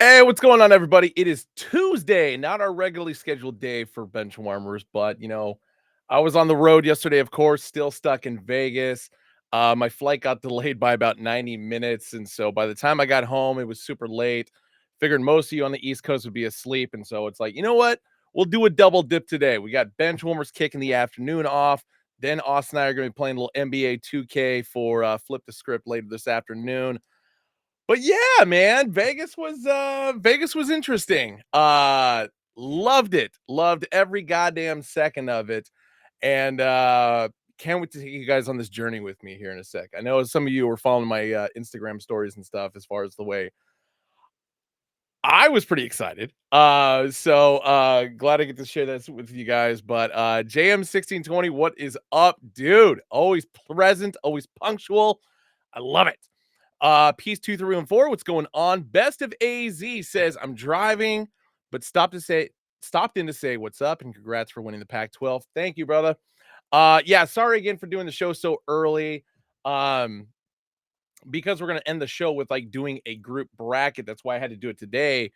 Hey, what's going on, everybody? It is Tuesday, not our regularly scheduled day for bench warmers, but I was on the road yesterday, of course, still stuck in Vegas. My flight got delayed by about 90 minutes, and so by the time I got home, it was super late. Figured most of you on the East Coast would be asleep, and so it's like, you know what? We'll do a double dip today. We got bench warmers kicking the afternoon off. Then Austin and I are going to be playing a little NBA 2K for Flip the Script later this afternoon. But yeah, man, Vegas was interesting. Loved it. Loved every goddamn second of it. And can't wait to take you guys on this journey with me here in a sec. I know some of you were following my Instagram stories and stuff as far as the way I was pretty excited. So glad I get to share this with you guys. But JM1620, what is up, dude? Always present, always punctual. I love it. Piece 2, 3, and 4. What's going on? Best of AZ says, I'm driving, but stopped in to say what's up and congrats for winning the Pac-12. Thank you, brother. Yeah, sorry again for doing the show so early. Um, because we're gonna end the show with like doing a group bracket. That's why I had to do it today.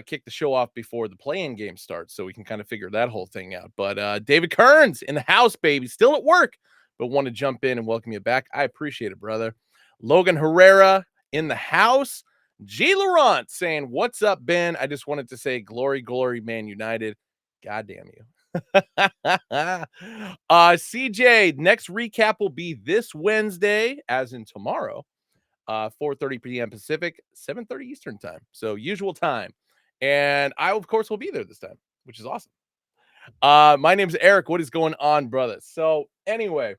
Kick the show off before the playing game starts, so we can kind of figure that whole thing out. But David Kearns in the house, baby, still at work, but want to jump in and welcome you back. I appreciate it, brother. Logan Herrera in the house. G. Laurent saying, what's up, Ben? I just wanted to say, glory, glory, man united. God damn you. CJ, next recap will be this Wednesday, as in tomorrow, 4:30 p.m. Pacific, 7:30 Eastern time. So usual time. And I, of course, will be there this time, which is awesome. My name's Eric. What is going on, brother? So anyway,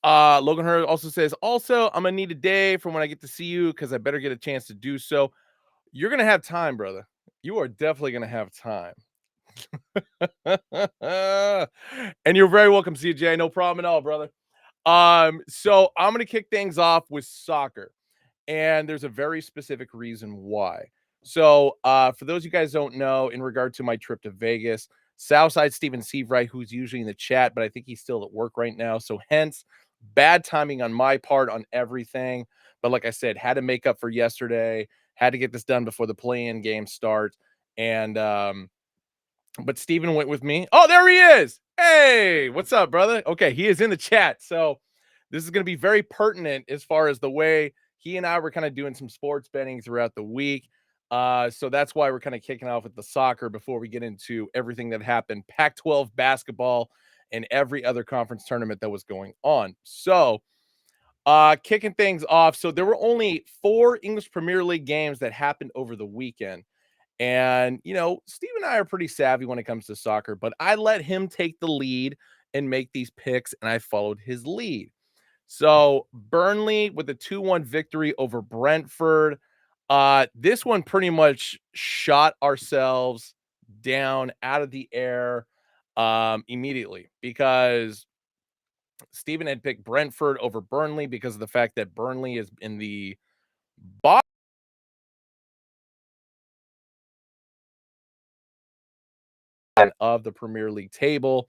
Logan Hurd also says, also, I'm gonna need a day from when I get to see you because I better get a chance to do so. You're gonna have time, brother. You are definitely gonna have time. And you're very welcome, CJ. No problem at all, brother. So I'm gonna kick things off with soccer, and there's a very specific reason why. So, for those of you guys don't know, in regard to my trip to Vegas, Southside Steven Seavright, who's usually in the chat, but I think he's still at work right now. So, hence, bad timing on my part on everything. But like I said, had to make up for yesterday, had to get this done before the play-in game starts. And but Steven went with me. Oh, there he is. Hey, what's up, brother? Okay, he is in the chat. So this is going to be very pertinent as far as the way he and I were kind of doing some sports betting throughout the week. So that's why we're kind of kicking off with the soccer before we get into everything that happened, Pac-12 basketball and every other conference tournament that was going on. So kicking things off. So there were only 4 English Premier League games that happened over the weekend. And, Steve and I are pretty savvy when it comes to soccer, but I let him take the lead and make these picks, and I followed his lead. So Burnley with a 2-1 victory over Brentford. This one pretty much shot ourselves down out of the air immediately because Steven had picked Brentford over Burnley because of the fact that Burnley is in the bottom of the Premier League table.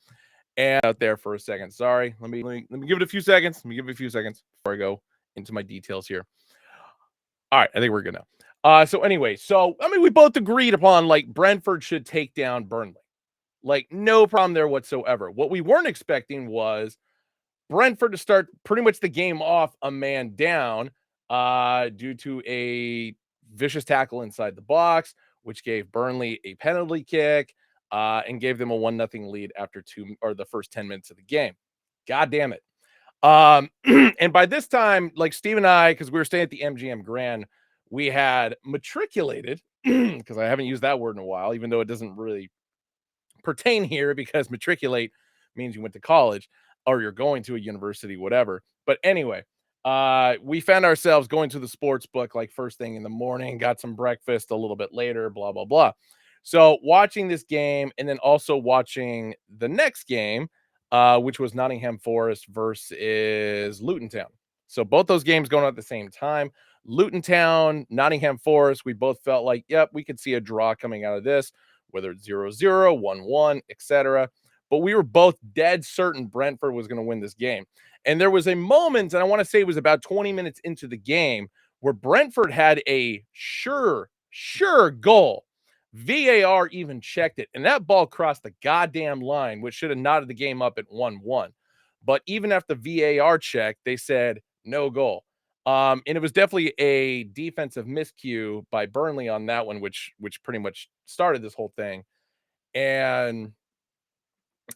And out there for a second. Sorry. Let me give it a few seconds. Let me give it a few seconds before I go into my details here. All right, I think we're good now. So anyway, we both agreed upon like Brentford should take down Burnley. Like, no problem there whatsoever. What we weren't expecting was Brentford to start pretty much the game off a man down due to a vicious tackle inside the box, which gave Burnley a penalty kick and gave them a 1-0 lead after the first 10 minutes of the game. God damn it. And by this time, like Steve and I, because we were staying at the MGM Grand, we had matriculated, because I haven't used that word in a while, even though it doesn't really pertain here because matriculate means you went to college or you're going to a university, whatever. But anyway, we found ourselves going to the sports book like first thing in the morning, got some breakfast a little bit later, blah, blah, blah. So watching this game and then also watching the next game, which was Nottingham Forest versus Luton Town. So both those games going on at the same time. Luton Town, Nottingham Forest, we both felt like, yep, we could see a draw coming out of this, whether it's 0-0, 1-1, etc. But we were both dead certain Brentford was going to win this game. And there was a moment, and I want to say it was about 20 minutes into the game, where Brentford had a sure goal. VAR even checked it, and that ball crossed the goddamn line, which should have knotted the game up at 1-1. But even after VAR check, they said no goal. And it was definitely a defensive miscue by Burnley on that one, which pretty much started this whole thing. And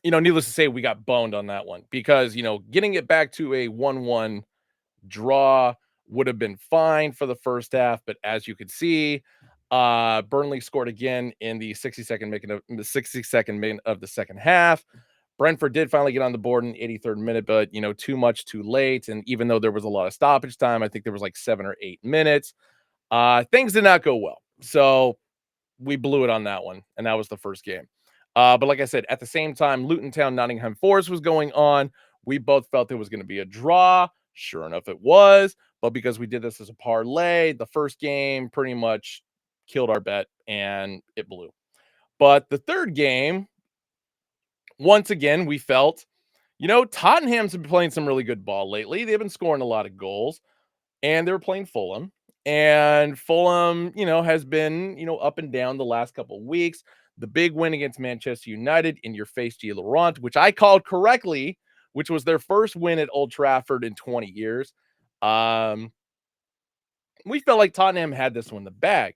needless to say, we got boned on that one because getting it back to a 1-1 draw would have been fine for the first half, but as you could see, Burnley scored again in the 60-second minute of the second half. Brentford did finally get on the board in the 83rd minute, but too much too late. And even though there was a lot of stoppage time, I think there was like 7 or 8 minutes. Things did not go well. So we blew it on that one, and that was the first game. But like I said, at the same time, Luton Town, Nottingham Forest was going on. We both felt it was going to be a draw. Sure enough, it was. But because we did this as a parlay, the first game pretty much killed our bet, and it blew. But the third game, once again, we felt, Tottenham's been playing some really good ball lately. They've been scoring a lot of goals, and they were playing Fulham. And Fulham, has been, up and down the last couple of weeks. The big win against Manchester United in your face, G. Laurent, which I called correctly, which was their first win at Old Trafford in 20 years. Um, we felt like Tottenham had this one in the bag.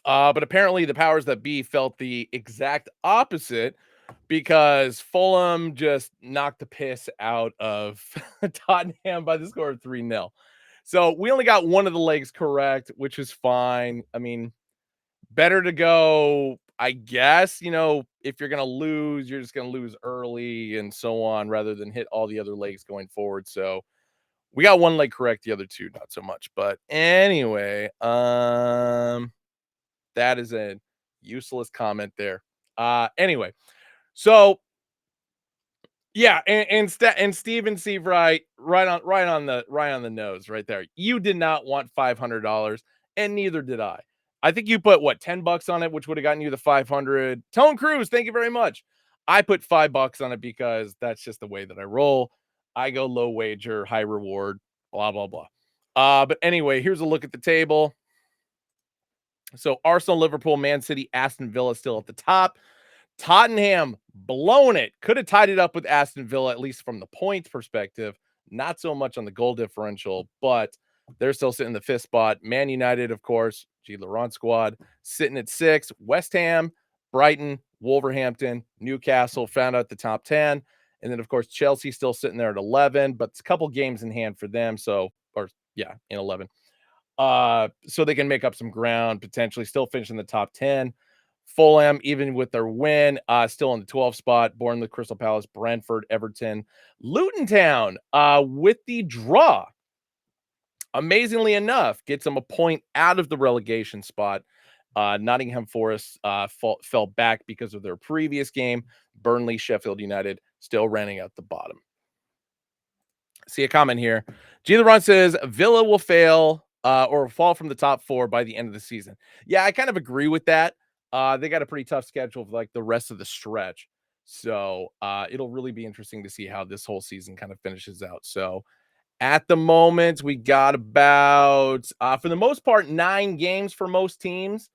But apparently the powers that be felt the exact opposite because Fulham just knocked the piss out of Tottenham by the score of 3-0. So we only got one of the legs correct, which is fine. I mean, better to go, I guess, if you're going to lose, you're just going to lose early and so on rather than hit all the other legs going forward. So we got one leg correct, the other two not so much. But anyway, that is a useless comment there. Anyway, so yeah, and Steven Seavright, right on the nose, right there. You did not want $500, and neither did I. I think you put what $10 on it, which would have gotten you the 500. Tone Cruz, thank you very much. I put $5 on it because that's just the way that I roll. I go low wager, high reward, blah blah blah. But anyway, here's a look at the table. So Arsenal, Liverpool, Man City, Aston Villa still at the top. Tottenham blown it. Could have tied it up with Aston Villa, at least from the points perspective. Not so much on the goal differential, but they're still sitting in the fifth spot. Man United, of course, G. Laurent squad, sitting at 6. West Ham, Brighton, Wolverhampton, Newcastle found out the top 10. And then, of course, Chelsea still sitting there at 11, but it's a couple games in hand for them. So, or yeah, in 11. So they can make up some ground, potentially still finish in the top 10. Fulham, even with their win, still in the 12th spot. Bournemouth, Crystal Palace, Brentford, Everton, Luton Town, with the draw. Amazingly enough, gets them a point out of the relegation spot. Nottingham Forest fell back because of their previous game. Burnley, Sheffield United, still running at the bottom. See a comment here. G. Laurent says Villa will fail or fall from the top 4 by the end of the season. Yeah, I kind of agree with that. They got a pretty tough schedule for like the rest of the stretch. So it'll really be interesting to see how this whole season kind of finishes out. So at the moment, we got about, for the most part, 9 games for most teams.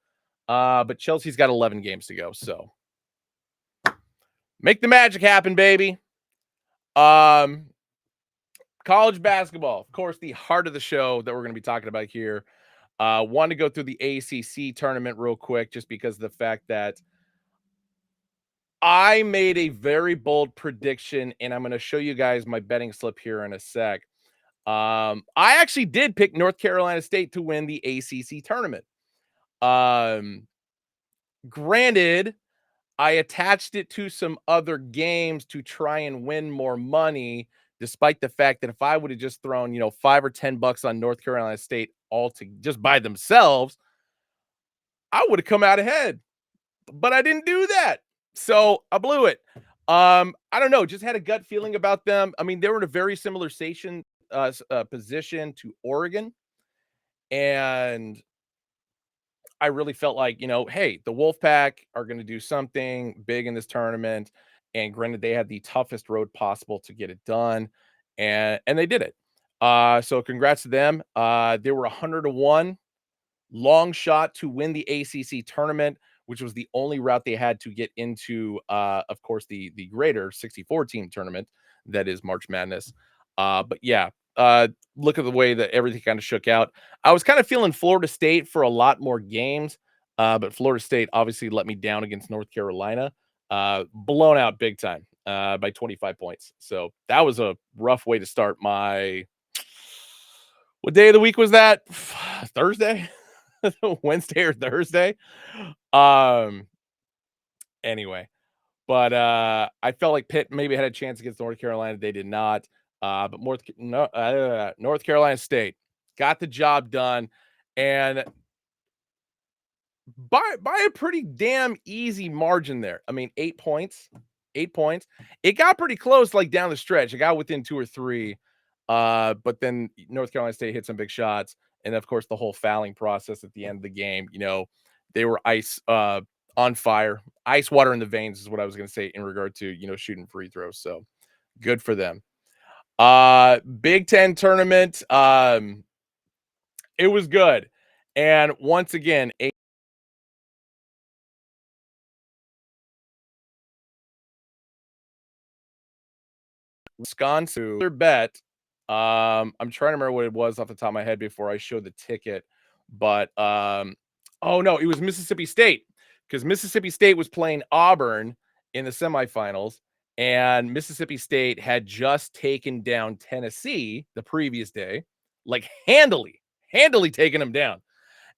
But Chelsea's got 11 games to go. So make the magic happen, baby. College basketball, of course, the heart of the show that we're going to be talking about here. Want to go through the ACC tournament real quick, just because of the fact that I made a very bold prediction, and I'm going to show you guys my betting slip here in a sec. I actually did pick North Carolina State to win the ACC tournament. Granted, I attached it to some other games to try and win more money, despite the fact that if I would have just thrown, $5 or $10 on North Carolina State all to just by themselves, I would have come out ahead. But I didn't do that. So I blew it. I don't know, just had a gut feeling about them. I mean, they were in a very similar position to Oregon. And I really felt like, hey, the Wolfpack are going to do something big in this tournament. And granted, they had the toughest road possible to get it done. And they did it. So congrats to them. They were 100 to 1 long shot to win the ACC tournament, which was the only route they had to get into, of course, the greater 64 team tournament that is March Madness. But yeah, look at the way that everything kind of shook out. I was kind of feeling Florida State for a lot more games, but Florida State obviously let me down against North Carolina, blown out big time by 25 points. So that was a rough way to start my. What day of the week was that? Thursday? Wednesday or Thursday. Um, anyway, but I felt like Pitt maybe had a chance against North Carolina. They did not. But North Carolina State got the job done, and by a pretty damn easy margin there. I mean, 8 points, 8 points. It got pretty close, like down the stretch. It got within two or three. But then North Carolina State hit some big shots. And of course, the whole fouling process at the end of the game, they were on fire, ice water in the veins is what I was gonna say in regard to shooting free throws. So good for them. Big Ten tournament. It was good. And once again, Wisconsin their bet. I'm trying to remember what it was off the top of my head before I showed the ticket, but oh no, it was Mississippi State because Mississippi State was playing Auburn in the semifinals, and Mississippi State had just taken down Tennessee the previous day, like handily taking them down.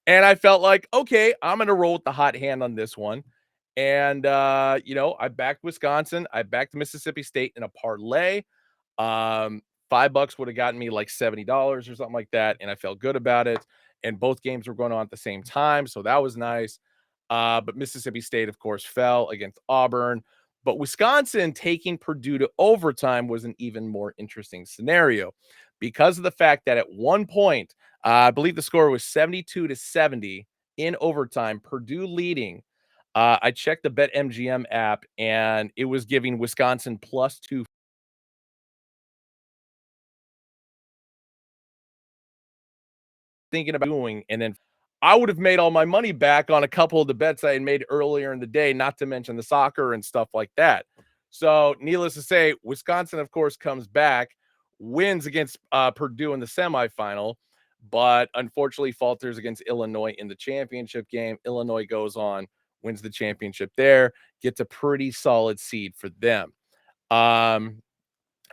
And I felt like, okay, I'm gonna roll with the hot hand on this one. And I backed Wisconsin, I backed Mississippi State in a parlay. um, $5 would have gotten me like $70 or something like that, and I felt good about it. And both games were going on at the same time, so that was nice. But Mississippi State, of course, fell against Auburn. But Wisconsin taking Purdue to overtime was an even more interesting scenario because of the fact that at one point, I believe the score was 72 to 70 in overtime, Purdue leading. I checked the BetMGM app and it was giving Wisconsin plus two thinking about doing, and then I would have made all my money back on a couple of the bets I had made earlier in the day, not to mention the soccer and stuff like that. So, needless to say, Wisconsin, of course, comes back, wins against Purdue in the semifinal, but unfortunately falters against Illinois in the championship game. Illinois goes on, wins the championship there, gets a pretty solid seed for them. Um,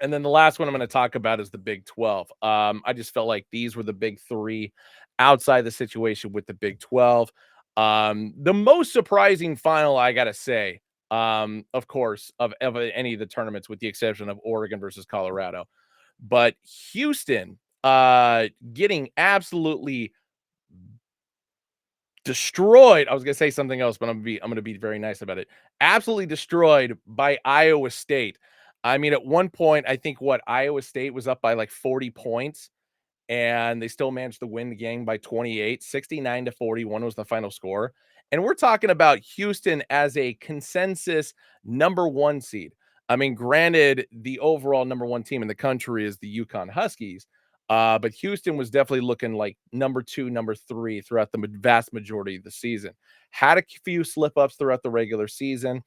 and then the last one I'm going to talk about is the Big 12. I just felt like these were the big three outside the situation with the Big 12. The most surprising final, I got to say, of course, of any of the tournaments, with the exception of Oregon versus Colorado. But Houston getting absolutely destroyed. I was gonna say something else, but I'm gonna be very nice about it. Absolutely destroyed by Iowa State. I mean, at one point, I think what Iowa State was up by like 40 points, and they still managed to win the game by 28, 69 to 41 was the final score. And we're talking about Houston as a consensus number one seed. I mean, granted, the overall number one team in the country is the Yukon Huskies, but Houston was definitely looking like number two, number three throughout the vast majority of the season. Had a few slip ups throughout the regular season.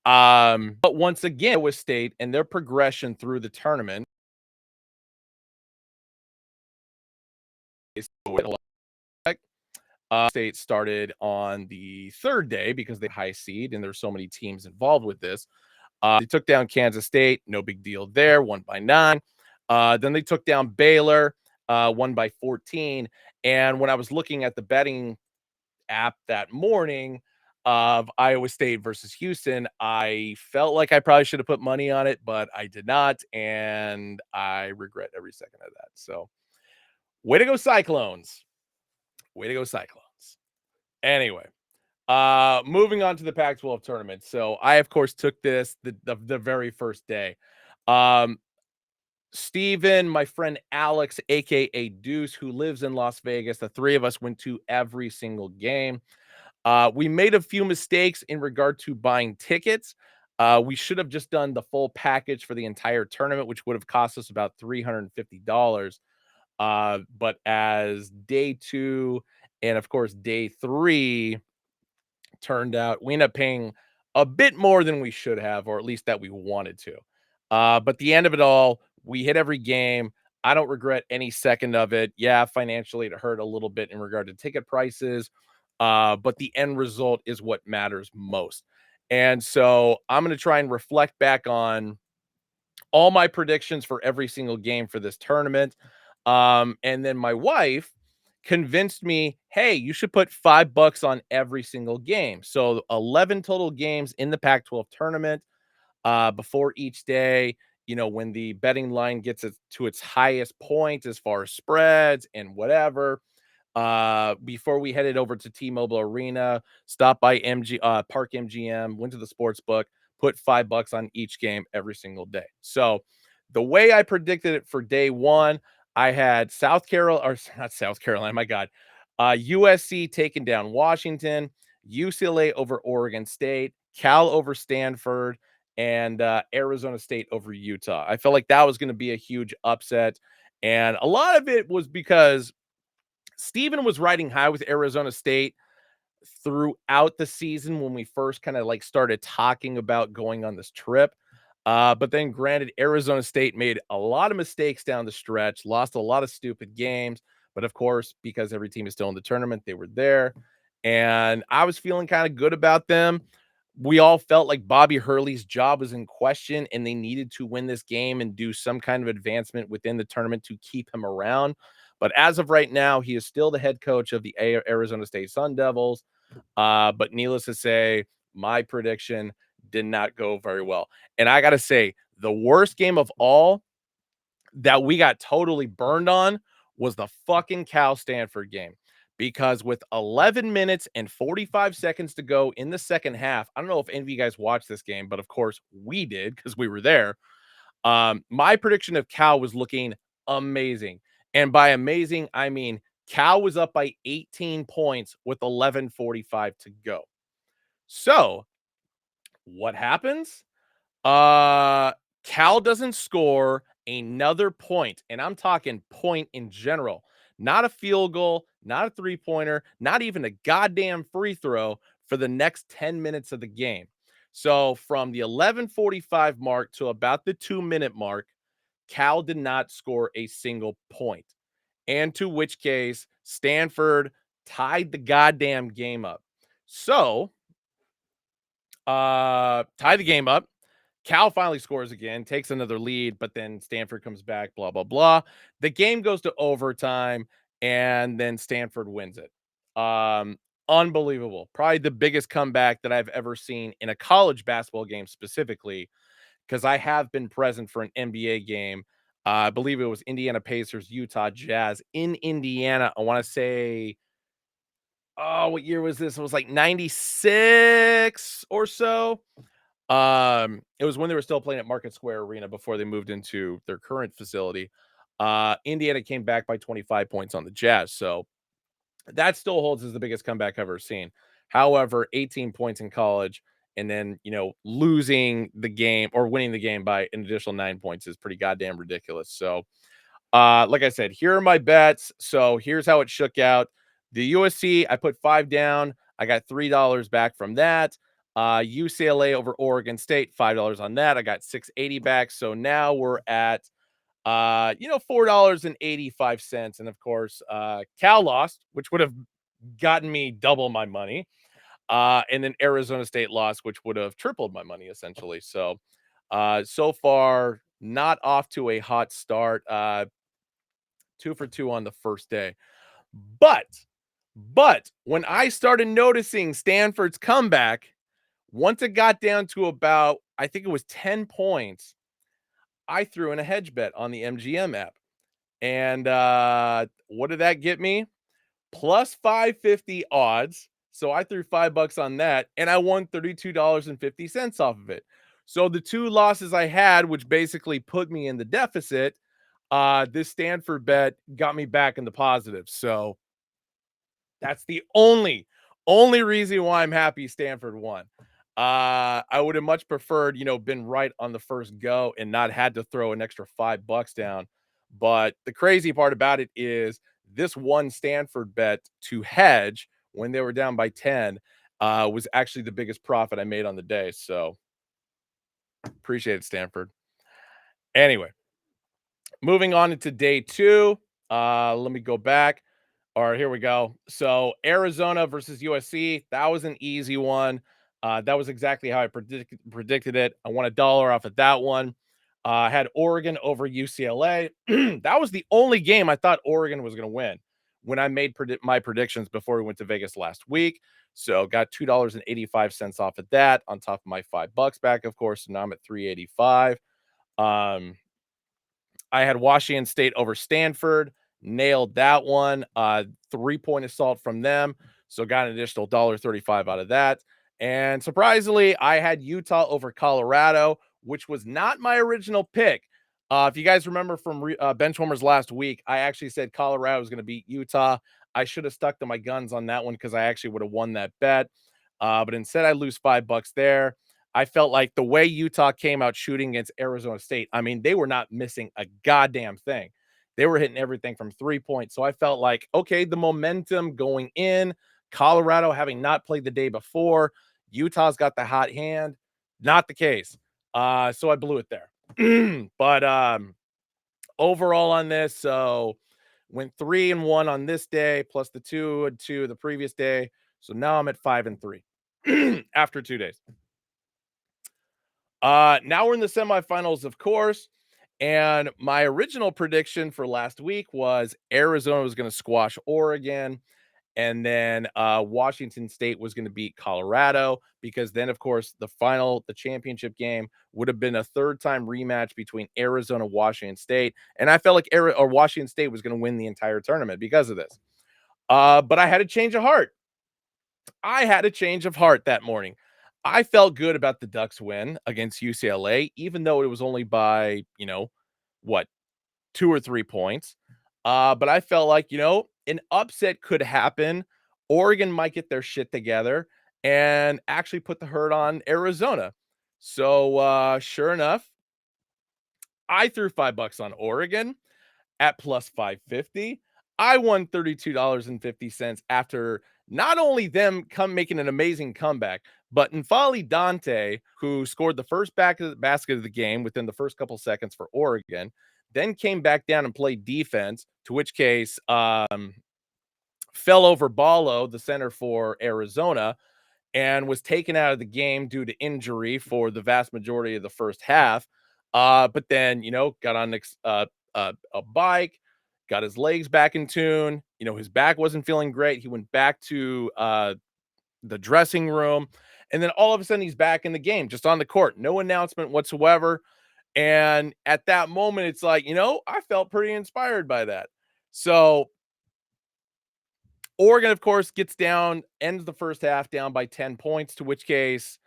But once again, Iowa State and their progression through the tournament is State started on the third day because they high seed and there's so many teams involved with this. They took down Kansas State, no big deal there, won by 9. Then they took down Baylor, won by 14. And when I was looking at the betting app that morning of Iowa State versus Houston, I felt like I probably should have put money on it, but I did not, and I regret every second of that. So, way to go, Cyclones! Way to go, Cyclones! Anyway, moving on to the Pac-12 tournament. So I, of course, took this the very first day. Um, Steven, my friend Alex, aka Deuce, who lives in Las Vegas, the three of us went to every single game. We made a few mistakes in regard to buying tickets. We should have just done the full package for the entire tournament, which would have cost us about $350. But as day two and of course day three turned out, we ended up paying a bit more than we should have, or at least that we wanted to. But the end of it all, we hit every game. I don't regret any second of it. Yeah, financially, it hurt a little bit in regard to ticket prices, but the end result is what matters most. And so I'm going to try and reflect back on all my predictions for every single game for this tournament. And then my wife convinced me, hey, you should put $5 on every single game. So 11 total games in the Pac 12 tournament before each day. You know, when the betting line gets it to its highest point as far as spreads and whatever, before we headed over to T-Mobile Arena, stopped by Park MGM, went to the sports book, put $5 on each game every single day. So the way I predicted it for day one, I had South Carolina, or not South Carolina, my God, USC taking down Washington, UCLA over Oregon State, Cal over Stanford, and Arizona State over Utah. I felt like that was going to be a huge upset. And a lot of it was because Steven was riding high with Arizona State throughout the season when we first kind of like started talking about going on this trip. But then, granted, Arizona State made a lot of mistakes down the stretch, lost a lot of stupid games. But of course, because every team is still in the tournament, they were there. And I was feeling kind of good about them. We all felt like Bobby Hurley's job was in question and they needed to win this game and do some kind of advancement within the tournament to keep him around. But as of right now, he is still the head coach of the Arizona State Sun Devils. But needless to say, my prediction did not go very well. And I got to say, the worst game of all that we got totally burned on was the fucking Cal Stanford game. Because with 11 minutes and 45 seconds to go in the second half, I don't know if any of you guys watched this game, but of course we did because we were there. My prediction of Cal was looking amazing. And by amazing, I mean Cal was up by 18 points with 11:45 to go. So, what happens? Uh Cal doesn't score another point, and I'm talking point in general. Not a field goal, not a three-pointer, not even a goddamn free throw for the next 10 minutes of the game. So, from the 11:45 mark to about the 2-minute mark, Cal did not score a single point. And to which case Stanford tied the goddamn game up. So, tie the game up. Cal finally scores again, takes another lead, but then Stanford comes back, blah, blah, blah. The game goes to overtime, and then Stanford wins it. Unbelievable. Probably the biggest comeback that I've ever seen in a college basketball game specifically, because I have been present for an NBA game. I believe it was Indiana Pacers, Utah Jazz in Indiana. I want to say, oh, what year was this? It was like 96 or so. It was when they were still playing at Market Square Arena before they moved into their current facility. Indiana came back by 25 points on the Jazz. So that still holds as the biggest comeback I've ever seen. However, 18 points in college and then, losing the game or winning the game by an additional 9 points is pretty goddamn ridiculous. So, like I said, here are my bets. So here's how it shook out. The USC, I put 5 down. I got $3 back from that. UCLA over Oregon State, $5 on that. I got 680 back. So now we're at $4.85. And of course, Cal lost, which would have gotten me double my money. And then Arizona State lost, which would have tripled my money essentially. So so far, not off to a hot start. 2 for 2 on the first day. But when I started noticing Stanford's comeback, once it got down to about, I think it was 10 points, I threw in a hedge bet on the MGM app. And what did that get me? Plus 550 odds. So I threw $5 on that and I won $32.50 off of it. So the two losses I had, which basically put me in the deficit, this Stanford bet got me back in the positive. So that's the only Only reason why I'm happy Stanford won. I would have much preferred, been right on the first go and not had to throw an extra $5 down. But the crazy part about it is this one Stanford bet to hedge when they were down by 10 was actually the biggest profit I made on the day. So appreciate it, Stanford. Anyway, moving on into day two. Let me go back. All right, here we go. So Arizona versus USC. That was an easy one. That was exactly how I predicted it. I won $1 off of that one. I had Oregon over UCLA. That was the only game I thought Oregon was going to win when I made my predictions before we went to Vegas last week. So got $2.85 off of that on top of my $5 back, of course. So now I'm at 385. Um, I had Washington State over Stanford, nailed that one. 3-point assault from them, so got an additional $1.35 out of that. And surprisingly, I had Utah over Colorado, which was not my original pick. If you guys remember from Benchwarmers last week, I actually said Colorado was going to beat Utah. I should have stuck to my guns on that one because I actually would have won that bet. But instead, I lose $5 there. I felt like the way Utah came out shooting against Arizona State, I mean, they were not missing a goddamn thing. They were hitting everything from 3 points. So I felt like, okay, the momentum going in, Colorado having not played the day before, Utah's got the hot hand. Not the case. So I blew it there. But overall on this, so went 3-1 on this day, plus the 2-2 the previous day. So now I'm at 5-3 after 2 days. Now we're in the semifinals, of course. And my original prediction for last week was Arizona was going to squash Oregon, and then Washington State was going to beat Colorado, because then, of course, the championship game would have been a third time rematch between Arizona Washington State, and I felt like Washington State was going to win the entire tournament because of this. But I had a change of heart. I had a change of heart that morning. I felt good about the Ducks win against UCLA, even though it was only by, what, 2 or 3 points. But I felt like, an upset could happen. Oregon might get their shit together and actually put the hurt on Arizona. So sure enough, I threw $5 on Oregon at plus 550. I won $32.50 after not only them come making an amazing comeback, but N'Faly Dante, who scored the first basket of the game within the first couple seconds for Oregon, then came back down and played defense, to which case fell over Ballo, the center for Arizona, and was taken out of the game due to injury for the vast majority of the first half. But then, got on a bike, got his legs back in tune. His back wasn't feeling great. He went back to the dressing room. And then all of a sudden, he's back in the game, just on the court. No announcement whatsoever. And at that moment, it's like, I felt pretty inspired by that. So Oregon, of course, gets down, ends the first half down by 10 points, to which case,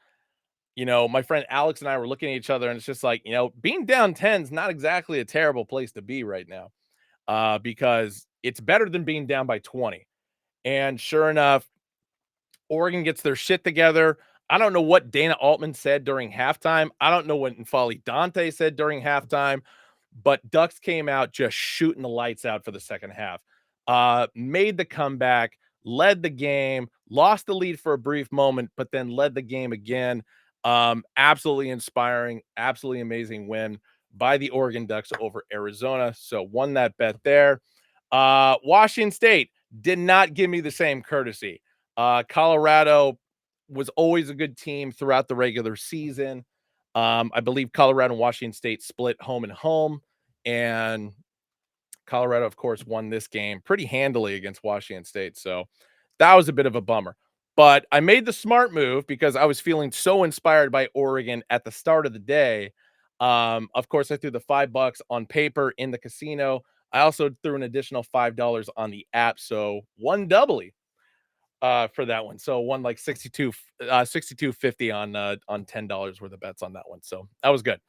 my friend Alex and I were looking at each other, and it's just like, being down 10 is not exactly a terrible place to be right now, because it's better than being down by 20. And sure enough, Oregon gets their shit together. I don't know what Dana Altman said during halftime. I don't know what N'Faly Dante said during halftime, but Ducks came out just shooting the lights out for the second half. Made the comeback, led the game, lost the lead for a brief moment, but then led the game again. Absolutely inspiring, absolutely amazing win by the Oregon Ducks over Arizona. So won that bet there. Washington State did not give me the same courtesy. Colorado was always a good team throughout the regular season. I believe Colorado and Washington State split home and home, and Colorado, of course, won this game pretty handily against Washington State. So that was a bit of a bummer. But I made the smart move because I was feeling so inspired by Oregon at the start of the day. Of course, I threw the $5 on paper in the casino. I also threw an additional $5 on the app. So one doubly for that one. So won like 62.50 on $10 worth of bets on that one. So that was good.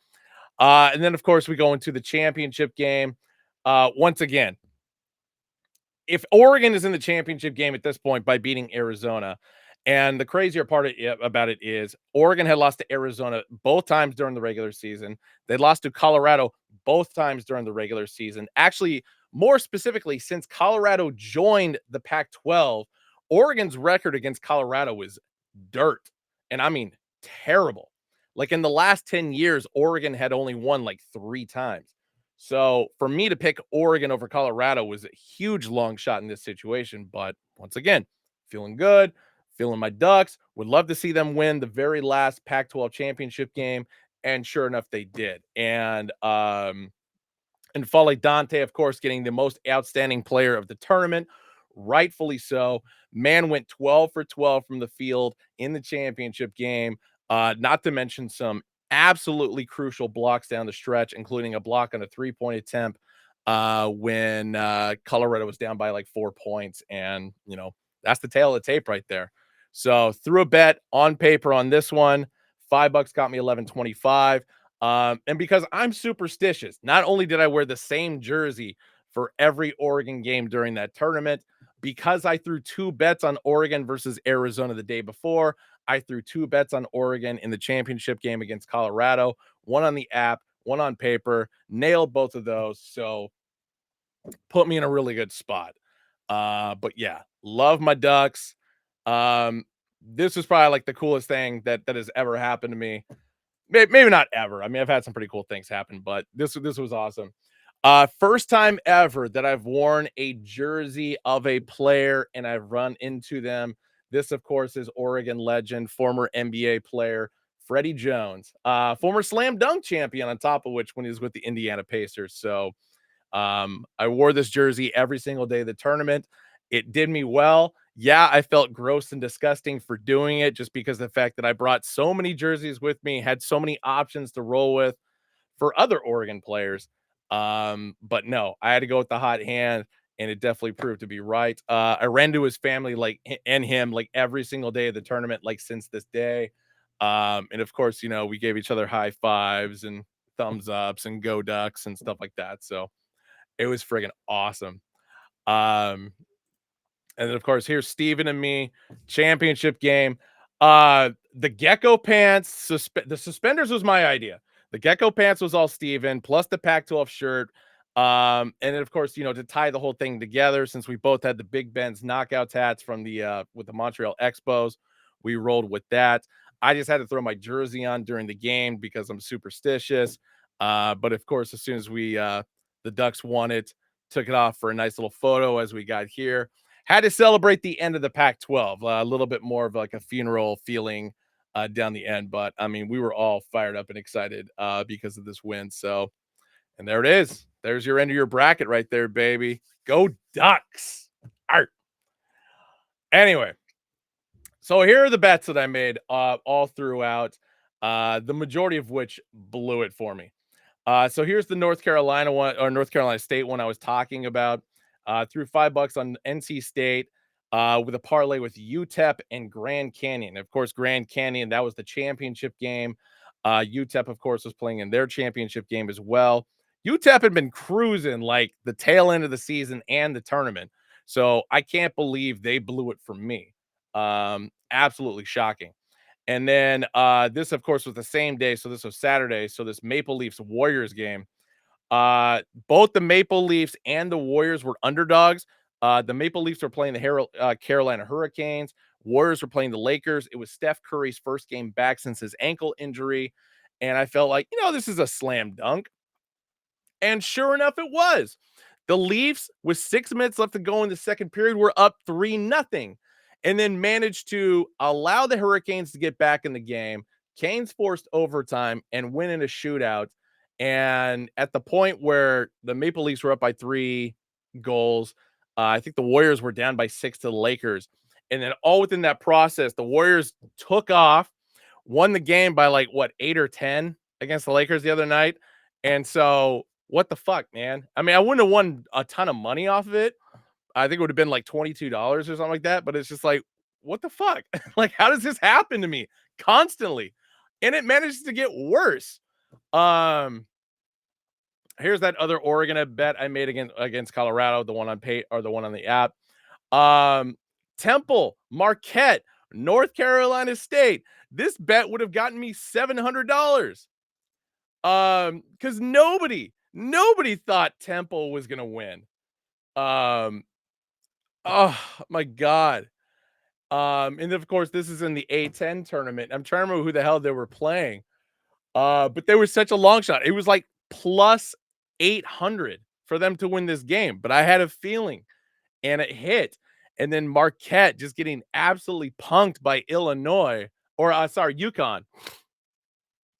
And then of course we go into the championship game. Once again, if Oregon is in the championship game at this point by beating Arizona, and the crazier part about it is Oregon had lost to Arizona both times during the regular season. They lost to Colorado both times during the regular season. Actually, more specifically, since Colorado joined the Pac 12, Oregon's record against Colorado was dirt. And I mean, terrible. Like in the last 10 years, Oregon had only won like 3 times. So for me to pick Oregon over Colorado was a huge long shot in this situation. But once again, feeling good, feeling my Ducks. Would love to see them win the very last Pac 12 championship game. And sure enough, they did. And Foley Dante, of course, getting the most outstanding player of the tournament. Rightfully so. Man went 12 for 12 from the field in the championship game. Not to mention some absolutely crucial blocks down the stretch, including a block on a 3-point attempt when Colorado was down by like 4 points. And, that's the tail of the tape right there. So threw a bet on paper on this one. $5 got me 11.25. And because I'm superstitious, not only did I wear the same jersey for every Oregon game during that tournament, because I threw 2 bets on Oregon versus Arizona the day before, I threw 2 bets on Oregon in the championship game against Colorado, one on the app, one on paper, nailed both of those. So put me in a really good spot. But yeah, love my Ducks. Um, this was probably like the coolest thing that has ever happened to me. Maybe not ever. I mean, I've had some pretty cool things happen, but this was awesome. First time ever that I've worn a jersey of a player and I've run into them. This, of course, is Oregon legend, former NBA player Freddie Jones, former slam dunk champion, on top of which when he was with the Indiana Pacers. So I wore this jersey every single day of the tournament. It did me well. Yeah, I felt gross and disgusting for doing it just because of the fact that I brought so many jerseys with me, had so many options to roll with for other Oregon players. But no, I had to go with the hot hand, and it definitely proved to be right. I ran to his family and him like every single day of the tournament, like since this day. And of course, we gave each other high fives and thumbs ups and go Ducks and stuff like that. So it was friggin' awesome. Um, and then of course, here's Steven and me, championship game. The gecko pants, the suspenders was my idea. The gecko pants was all Steven, plus the Pac-12 shirt. And then of course, to tie the whole thing together, since we both had the Big Ben's knockouts hats from the with the Montreal Expos, we rolled with that. I just had to throw my jersey on during the game because I'm superstitious. But of course, as soon as the Ducks won it, took it off for a nice little photo as we got here. Had to celebrate the end of the Pac-12, a little bit more of like a funeral feeling down the end. But I mean, we were all fired up and excited because of this win. So, and there it is. There's your end of your bracket right there, baby. Go Ducks. Art. Anyway, so here are the bets that I made all throughout, the majority of which blew it for me. So here's the North Carolina one, or North Carolina State one I was talking about. Threw $5 on NC State with a parlay with UTEP and Grand Canyon. Of course, Grand Canyon, that was the championship game. UTEP, of course, was playing in their championship game as well. UTEP had been cruising like the tail end of the season and the tournament. So I can't believe they blew it for me. Absolutely shocking. And then this, of course, was the same day. So this was Saturday. So this Maple Leafs Warriors game. Both the Maple Leafs and the Warriors were underdogs. The Maple Leafs were playing the Carolina Hurricanes. Warriors were playing the Lakers. It was Steph Curry's first game back since his ankle injury. And I felt like, this is a slam dunk. And sure enough, it was. The Leafs, with 6 minutes left to go in the second period, were up 3-0 and then managed to allow the Hurricanes to get back in the game. Canes forced overtime and win in a shootout. And at the point where the Maple Leafs were up by 3 goals, I think the Warriors were down by 6 to the Lakers. And then all within that process, the Warriors took off, won the game by 8 or 10 against the Lakers the other night. And so what the fuck, man? I mean, I wouldn't have won a ton of money off of it. I think it would have been like $22 or something like that. But it's just like, what the fuck? Like, how does this happen to me constantly? And it manages to get worse. Um, Here's that other Oregon bet I made against Colorado, the one on pay or the one on the app. Um, Temple, Marquette, North Carolina State. This bet would have gotten me $700. Because nobody thought Temple was gonna win. Um, oh my god. And of course, this is in the A10 tournament. I'm trying to remember who the hell they were playing. But they were such a long shot. It was like plus 800 for them to win this game. But I had a feeling, and it hit. And then Marquette just getting absolutely punked by Illinois, or sorry, UConn.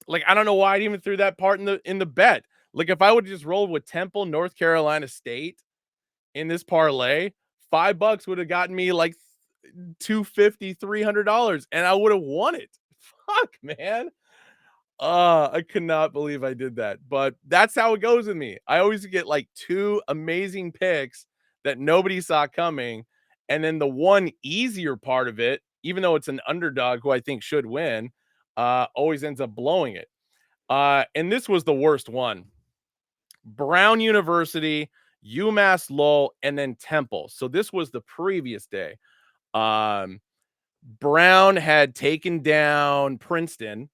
Like, I don't know why I even threw that part in the bet. Like, if I would have just rolled with Temple, North Carolina State in this parlay, $5 would have gotten me like 250, $300, and I would have won it. Fuck, man. I could not believe I did that, but that's how it goes with me. I always get like two amazing picks that nobody saw coming, and then the one easier part of it, even though it's an underdog who I think should win, always ends up blowing it. And this was the worst one. Brown University, UMass Lowell, and then Temple. So this was the previous day. Um, Brown had taken down Princeton,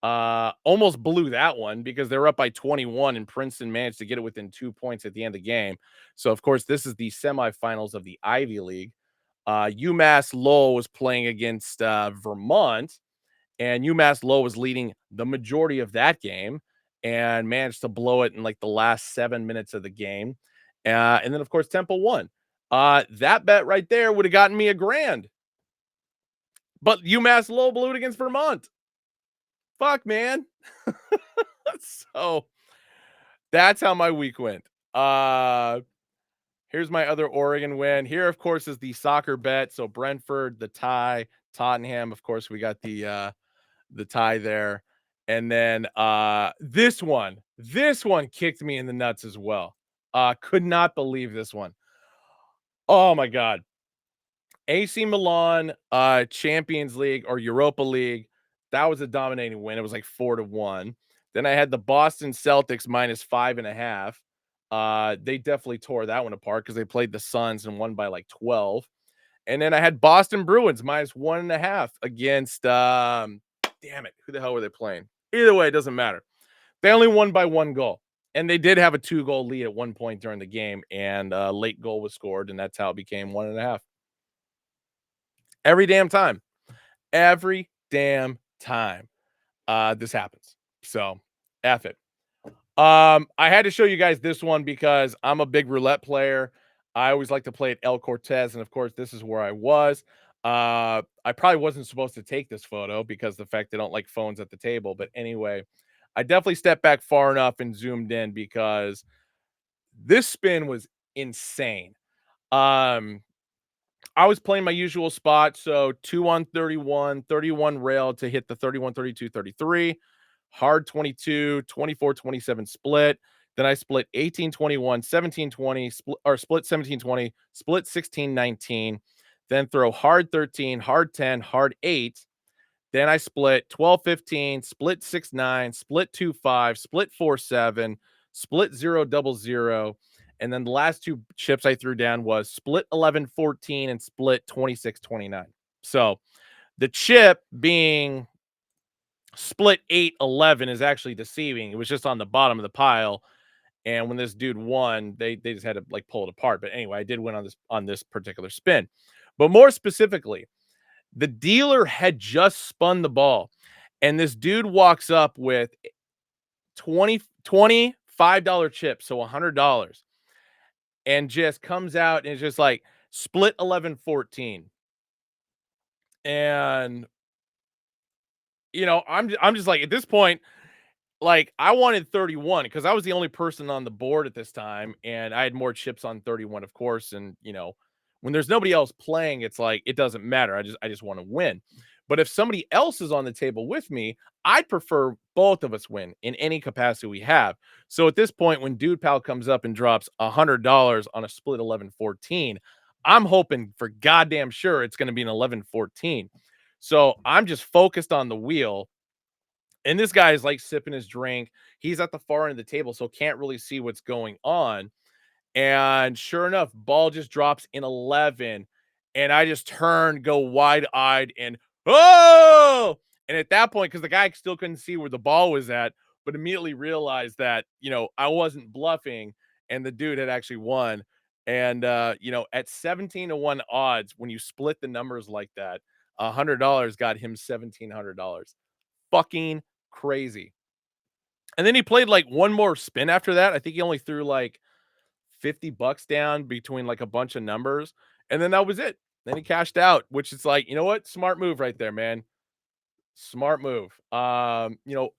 almost blew that one because they were up by 21 and Princeton managed to get it within 2 points at the end of the game. So of course, this is the semifinals of the Ivy League. UMass Lowell was playing against Vermont, and UMass Lowell was leading the majority of that game and managed to blow it in like the last 7 minutes of the game. And then of course Temple won. That bet right there would have gotten me $1,000. But UMass Lowell blew it against Vermont. Fuck, man. So that's how my week went. Here's my other Oregon win. Here, of course, is the soccer bet. So Brentford, the tie, Tottenham. Of course, we got the tie there. And then this one kicked me in the nuts as well. Could not believe this one. Oh my god. AC Milan, Champions League or Europa League. That was a dominating win. It was like 4-1. Then I had the Boston Celtics -5.5. They definitely tore that one apart because they played the Suns and won by like 12. And then I had Boston Bruins -1.5 against damn it, who the hell were they playing? Either way, it doesn't matter. They only won by 1 goal. And they did have a 2-goal lead at one point during the game, and a late goal was scored, and that's how it became 1.5. Every damn time. Every damn time this happens. So F it. I had to show you guys this one because I'm a big roulette player. I always like to play at El Cortez, and of course, this is where I was. I probably wasn't supposed to take this photo because the fact they don't like phones at the table. But anyway, I definitely stepped back far enough and zoomed in because this spin was insane. Um, I was playing my usual spot. So 2 on 31, 31 rail to hit the 31, 32, 33, hard 22, 24, 27 split. Then I split 18, 21, 17, 20, split 17, 20, split 16, 19. Then throw hard 13, hard 10, hard 8. Then I split 12, 15, split 6, 9, split 2, 5, split 4, 7, split 0, double 0. And then the last two chips I threw down was split 11, 14 and split 26, 29. So the chip being split 8, 11 is actually deceiving. It was just on the bottom of the pile. And when this dude won, they just had to like pull it apart. But anyway, I did win on this particular spin. But more specifically, the dealer had just spun the ball, and this dude walks up with 25 chips, so $100, and just comes out and is just like split 11, 14. And I'm just like at this point, like I wanted 31 because I was the only person on the board at this time, and I had more chips on 31, of course. And when there's nobody else playing, it's like it doesn't matter. I just want to win. But if somebody else is on the table with me, I'd prefer both of us win in any capacity we have. So at this point, when Dude Pal comes up and drops $100 on a split 11-14, I'm hoping for goddamn sure it's going to be an 11-14. So I'm just focused on the wheel. And this guy is like sipping his drink. He's at the far end of the table, so can't really see what's going on. And sure enough, ball just drops in 11. And I just turn, go wide eyed, and oh! And at that point, because the guy still couldn't see where the ball was at, but immediately realized that, I wasn't bluffing and the dude had actually won. And, at 17 to 1 odds, when you split the numbers like that, $100 got him $1,700. Fucking crazy. And then he played like one more spin after that. I think he only threw like $50 down between like a bunch of numbers. And then that was it. Then he cashed out, which is like, you know what? Smart move right there, man. Smart move.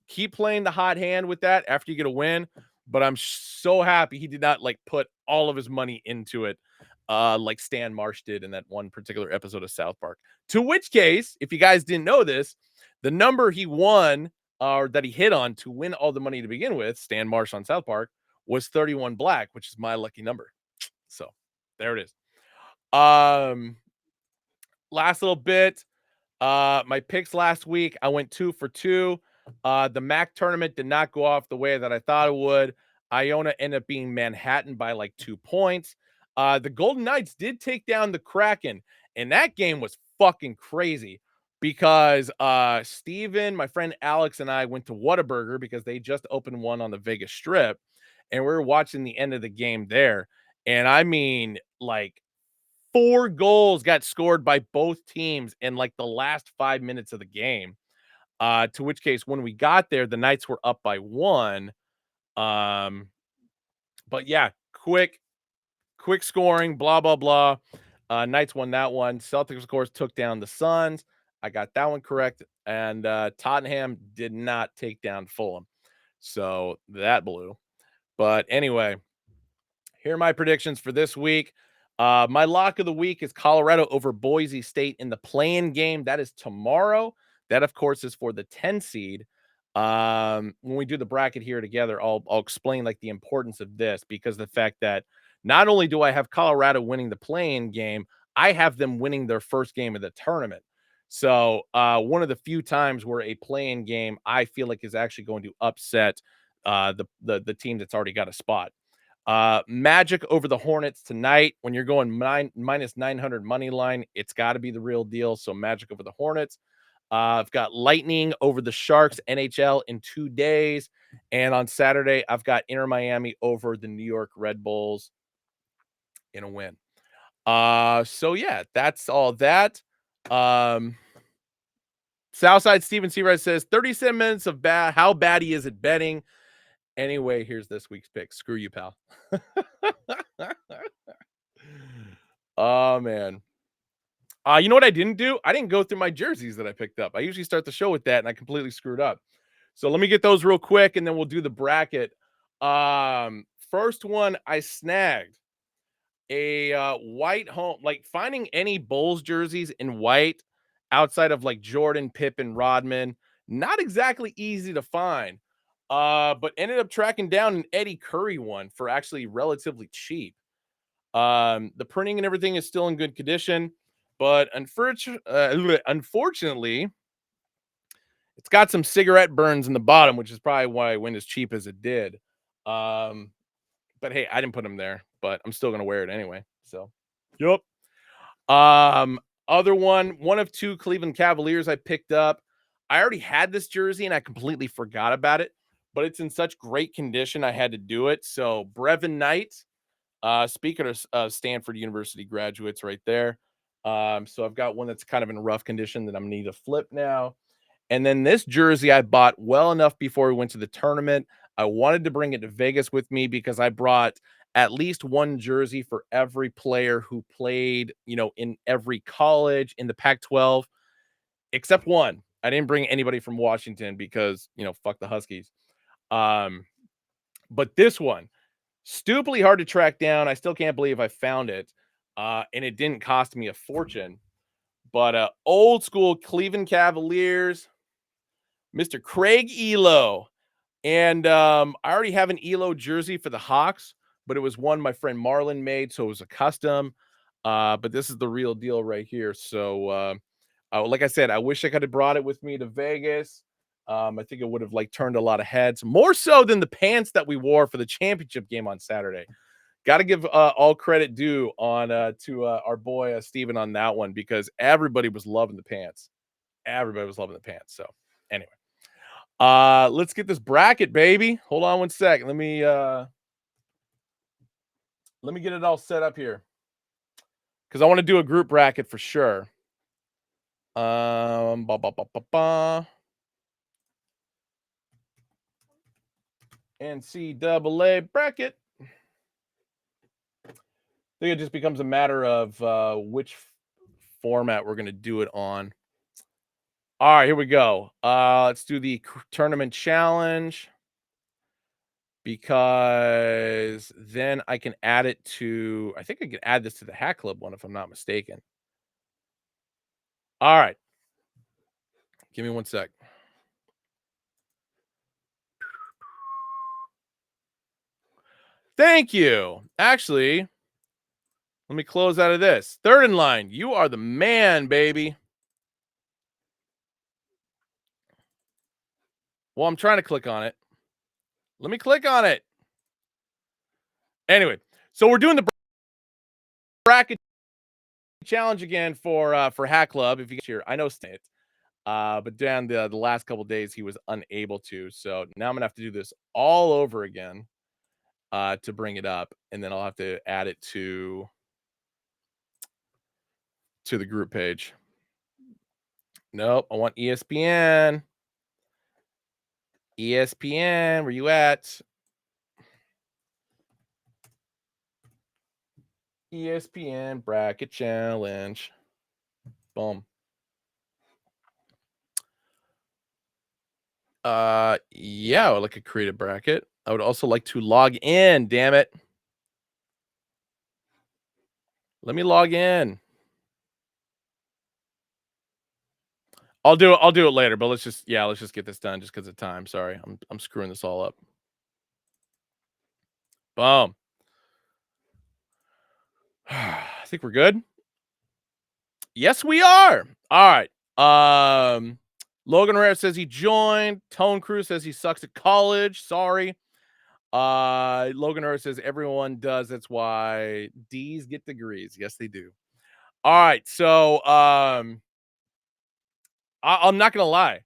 Keep playing the hot hand with that after you get a win. But I'm so happy he did not like put all of his money into it, like Stan Marsh did in that one particular episode of South Park. To which case, if you guys didn't know this, the number he won or that he hit on to win all the money to begin with, Stan Marsh on South Park, was 31 black, which is my lucky number. So there it is. Um, Last little bit. My picks last week, I went 2 for 2. The MAC tournament did not go off the way that I thought it would. Iona ended up being Manhattan by like 2 points. The Golden Knights did take down the Kraken, and that game was fucking crazy because Steven, my friend Alex, and I went to Whataburger because they just opened one on the Vegas Strip, and we were watching the end of the game there. And I mean, like 4 goals got scored by both teams in like the last 5 minutes of the game. To which case, when we got there, the Knights were up by 1. Um, but yeah, quick scoring, blah blah blah. Knights won that one. Celtics, of course, took down the Suns. I got that one correct, and Tottenham did not take down Fulham, so that blew. But anyway, here are my predictions for this week. My lock of the week is Colorado over Boise State in the play-in game. That is tomorrow. That, of course, is for the 10 seed. When we do the bracket here together, I'll explain like the importance of this because the fact that not only do I have Colorado winning the play-in game, I have them winning their first game of the tournament. So one of the few times where a play-in game I feel like is actually going to upset the team that's already got a spot. Magic over the Hornets tonight. When you're going minus 900 money line, it's got to be the real deal. So Magic over the Hornets. I've got Lightning over the Sharks NHL in 2 days. And on Saturday, I've got Inter Miami over the New York Red Bulls in a win. So yeah, that's all that. Southside Steven Seabright says 37 minutes of bad. How bad he is at betting. Anyway, here's this week's pick. Screw you, pal. Oh man. You know what I didn't do? I didn't go through my jerseys that I picked up. I usually start the show with that, and I completely screwed up. So let me get those real quick, and then we'll do the bracket. First one I snagged a white home, like finding any Bulls jerseys in white outside of like Jordan, Pippen, Rodman, not exactly easy to find. But ended up tracking down an Eddie Curry one for actually relatively cheap. The printing and everything is still in good condition, but unfortunately, it's got some cigarette burns in the bottom, which is probably why it went as cheap as it did. But hey, I didn't put them there, but I'm still gonna wear it anyway. So, yep. Other one of 2 Cleveland Cavaliers I picked up. I already had this jersey and I completely forgot about it, but it's in such great condition I had to do it. So Brevin Knight, speaking of Stanford University graduates right there. So I've got one that's kind of in rough condition that I'm gonna need to flip now. And then this jersey I bought well enough before we went to the tournament. I wanted to bring it to Vegas with me because I brought at least one jersey for every player who played, in every college in the Pac-12, except one. I didn't bring anybody from Washington because, fuck the Huskies. But this one, stupidly hard to track down. I still can't believe I found it. And it didn't cost me a fortune. But old school Cleveland Cavaliers, Mr. Craig Elo. And I already have an Elo jersey for the Hawks, but it was one my friend Marlon made, so it was a custom. But this is the real deal right here. So, like I said, I wish I could have brought it with me to Vegas. I think it would have like turned a lot of heads, more so than the pants that we wore for the championship game on Saturday. Got to give all credit due on to our boy Steven on that one because everybody was loving the pants. Everybody was loving the pants. So anyway, let's get this bracket, baby. Hold on one sec. Let me get it all set up here because I want to do a group bracket for sure. Ba, ba, ba, ba, ba. NCAA bracket. I think it just becomes a matter of which format we're going to do it on. All right, here we go. Let's do the tournament challenge because then I can add it to, I think I can add this to the Hack Club one if I'm not mistaken. All right. Give me one sec. Thank you. Actually, let me close out of this. Third in line. You are the man, baby. Well, I'm trying to click on it. Let me click on it. Anyway, so we're doing the bracket challenge again for Hack Club. If you get here, I know it. But Dan, the last couple days he was unable to. So now I'm gonna have to do this all over again to bring it up, and then I'll have to add it to the group page. Nope, I want ESPN. ESPN, where you at? ESPN bracket challenge. Boom. Yeah, I would like to create a bracket. I would also like to log in, damn it. Let me log in. I'll do it later, but let's just get this done just because of time. Sorry. I'm screwing this all up. Boom. I think we're good. Yes, we are. All right. Logan Herrera says he joined. Tone Cruz says he sucks at college. Sorry. Logan Herrera says everyone does. That's why D's get degrees. Yes, they do. All right. So I'm not gonna lie.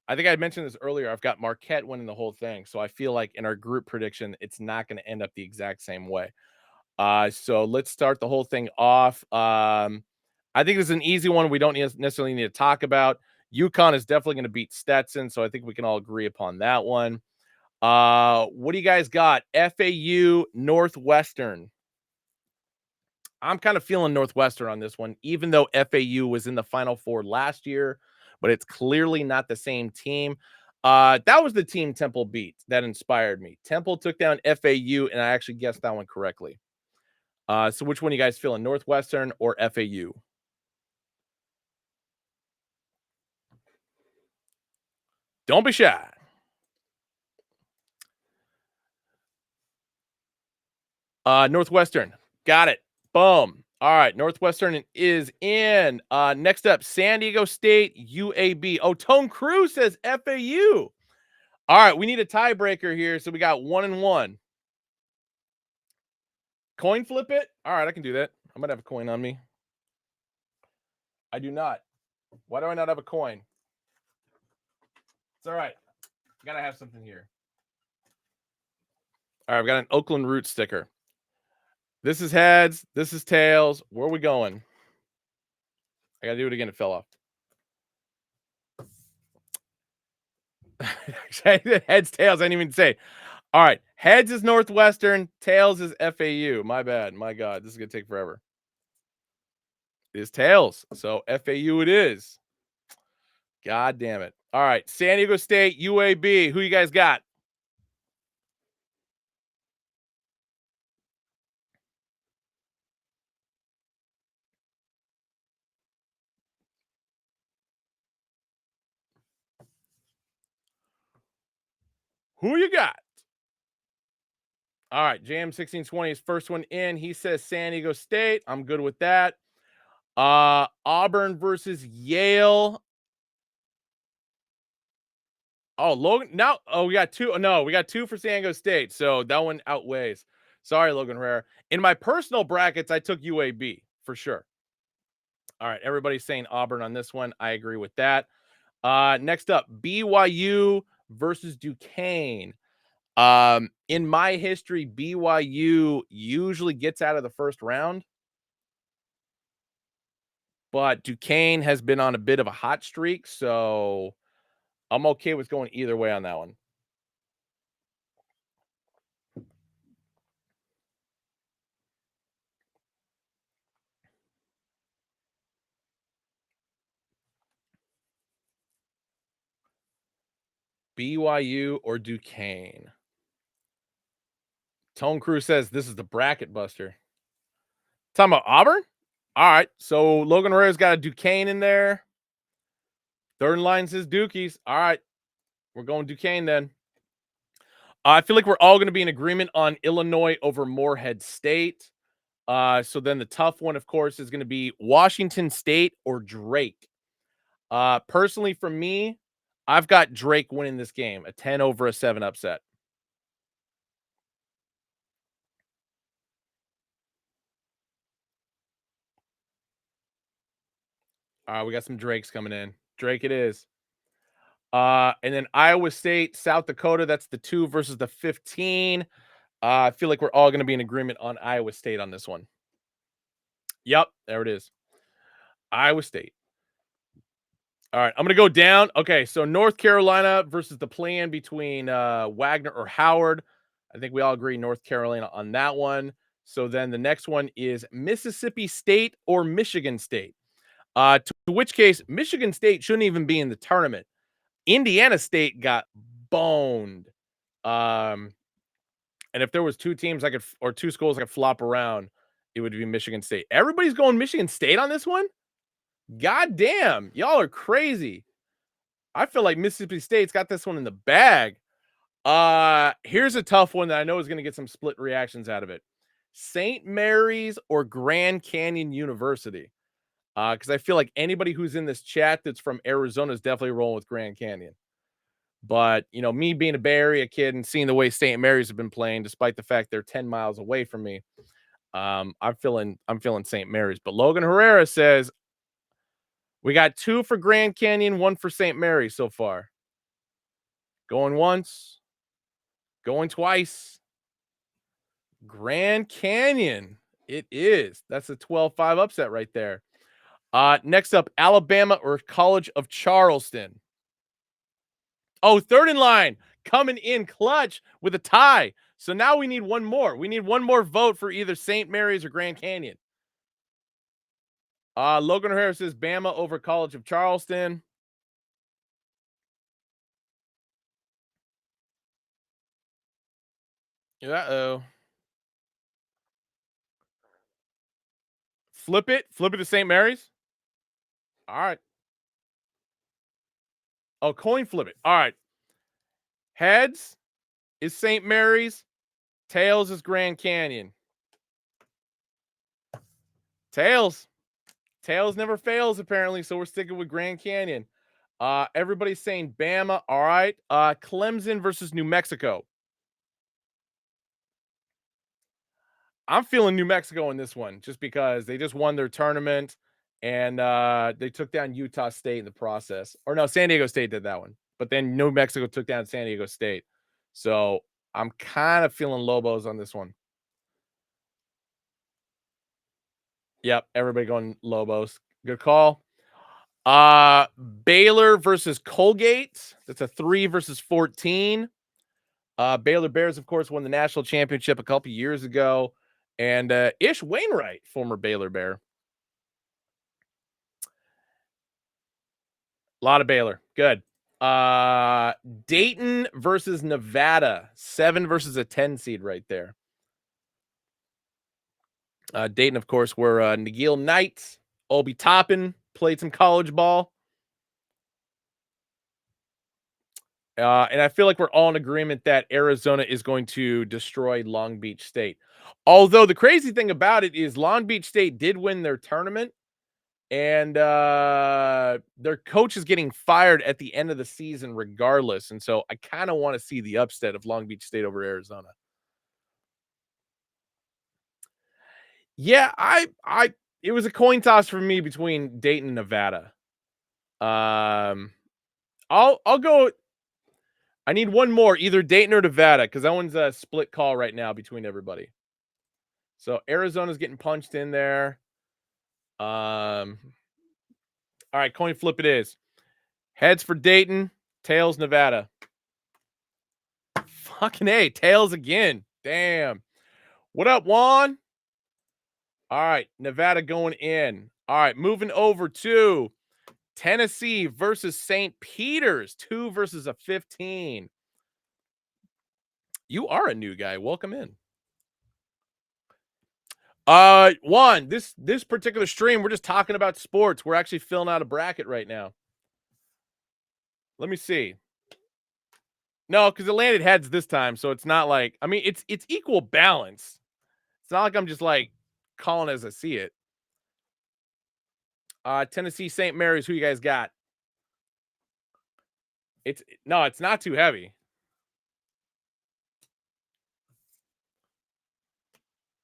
I think I mentioned this earlier. I've got Marquette winning the whole thing. So I feel like in our group prediction, it's not going to end up the exact same way. So let's start the whole thing off. I think this is an easy one. We don't necessarily need to talk about. UConn is definitely going to beat Stetson, so I think we can all agree upon that one. What do you guys got? FAU Northwestern. I'm kind of feeling Northwestern on this one, even though FAU was in the Final Four last year, but it's clearly not the same team. That was the team Temple beat that inspired me. Temple took down FAU, and I actually guessed that one correctly. So which one you guys feeling, Northwestern or FAU? Don't be shy. Northwestern. Got it. Boom. All right. Northwestern is in. Next up, San Diego State, UAB. Oh, Tone Cruz says FAU. All right. We need a tiebreaker here. So we got 1-1. Coin flip it? All right. I can do that. I'm going to have a coin on me. I do not. Why do I not have a coin? It's all right. Got to have something here. All right. I've got an Oakland Root sticker. This is heads. This is tails. Where are we going? I got to do it again. It fell off. Heads, tails. I didn't even say. All right. Heads is Northwestern. Tails is FAU. My bad. My God. This is going to take forever. It is tails. So FAU it is. God damn it. All right. San Diego State, UAB. Who you guys got? Who you got? All right. JM1620 is first one in. He says San Diego State. I'm good with that. Auburn versus Yale. Oh, Logan. Now, oh, we got two. No, we got two for San Diego State. So that one outweighs. Sorry, Logan Herrera. In my personal brackets, I took UAB for sure. All right. Everybody's saying Auburn on this one. I agree with that. Next up, BYU versus Duquesne. In my history, BYU usually gets out of the first round, but Duquesne has been on a bit of a hot streak, so I'm okay with going either way on that one. BYU or Duquesne. Tone Crew says this is the bracket buster. Talking about Auburn? All right. So Logan Herrera's got a Duquesne in there. Third line says Dukies. All right. We're going Duquesne then. I feel like we're all going to be in agreement on Illinois over Morehead State. So then the tough one, of course, is going to be Washington State or Drake. Personally, for me, I've got Drake winning this game, a 10 over a 7 upset. We got some Drakes coming in. Drake it is. And then Iowa State, South Dakota, that's the 2 versus the 15. I feel like we're all going to be in agreement on Iowa State on this one. Yep, there it is. Iowa State. All right, I'm going to go down. Okay, so North Carolina versus the plan between Wagner or Howard. I think we all agree North Carolina on that one. So then the next one is Mississippi State or Michigan State. To which case, Michigan State shouldn't even be in the tournament. Indiana State got boned. And if there was two teams I could or two schools I could flop around, it would be Michigan State. Everybody's going Michigan State on this one? God damn, y'all are crazy. I feel like Mississippi State's got this one in the bag. Here's a tough one that I know is going to get some split reactions out of it. St. Mary's or Grand Canyon University. Because I feel like anybody who's in this chat that's from Arizona is definitely rolling with Grand Canyon. But me being a Bay Area kid and seeing the way St. Mary's have been playing, despite the fact they're 10 miles away from me, I'm feeling St. Mary's. But Logan Herrera says we got 2 for Grand Canyon, 1 for St. Mary's so far. Going once, going twice. Grand Canyon. It is. That's a 12-5 upset right there. Next up, Alabama or College of Charleston. Oh, third in line coming in clutch with a tie. So now we need one more. We need one more vote for either St. Mary's or Grand Canyon. Logan O'Hara says Bama over College of Charleston. Uh-oh. Flip it. Flip it to St. Mary's. All right. Oh, coin flip it. All right. Heads is St. Mary's. Tails is Grand Canyon. Tails. Tails never fails, apparently, so we're sticking with Grand Canyon. Everybody's saying Bama. All right. Clemson versus New Mexico. I'm feeling New Mexico in this one just because they just won their tournament and they took down Utah State in the process. Or no, San Diego State did that one. But then New Mexico took down San Diego State. So I'm kind of feeling Lobos on this one. Yep, everybody going Lobos. Good call. Baylor versus Colgate. That's a 3 versus 14. Baylor Bears, of course, won the national championship a couple years ago. And Ish Wainwright, former Baylor Bear. A lot of Baylor. Good. Dayton versus Nevada. 7 versus a 10 seed right there. Dayton, of course, where Nagil Knight, Obi Toppin played some college ball. And I feel like we're all in agreement that Arizona is going to destroy Long Beach State. Although the crazy thing about it is Long Beach State did win their tournament, and their coach is getting fired at the end of the season regardless. And so I kind of want to see the upset of Long Beach State over Arizona. Yeah, I it was a coin toss for me between Dayton and Nevada. Um I'll go. I need one more, either Dayton or Nevada, because that one's a split call right now between everybody. So Arizona's getting punched in there. All right, coin flip it is. Heads for Dayton, tails Nevada. Fucking A, tails again. Damn. What up, Juan? All right, Nevada going in. All right, moving over to Tennessee versus St. Peter's, 2 versus a 15. You are a new guy. Welcome in. Juan, this particular stream, we're just talking about sports. We're actually filling out a bracket right now. Let me see. No, because it landed heads this time, so it's not like, I mean, it's equal balance. It's not like I'm just like calling as I see it. Tennessee St. Mary's, who you guys got? It's no, it's not too heavy.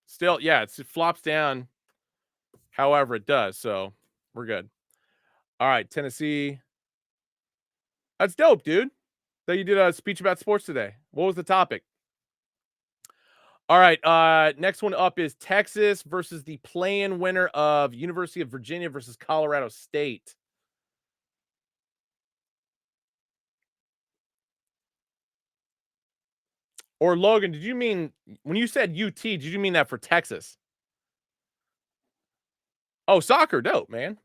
Still, yeah, it flops down however it does, so we're good. All right, Tennessee. That's dope, dude. That you did a speech about sports today. What was the topic? All right, next one up is Texas versus the play-in winner of University of Virginia versus Colorado State. Or Logan, did you mean when you said UT, did you mean that for Texas? Oh, soccer, dope, man.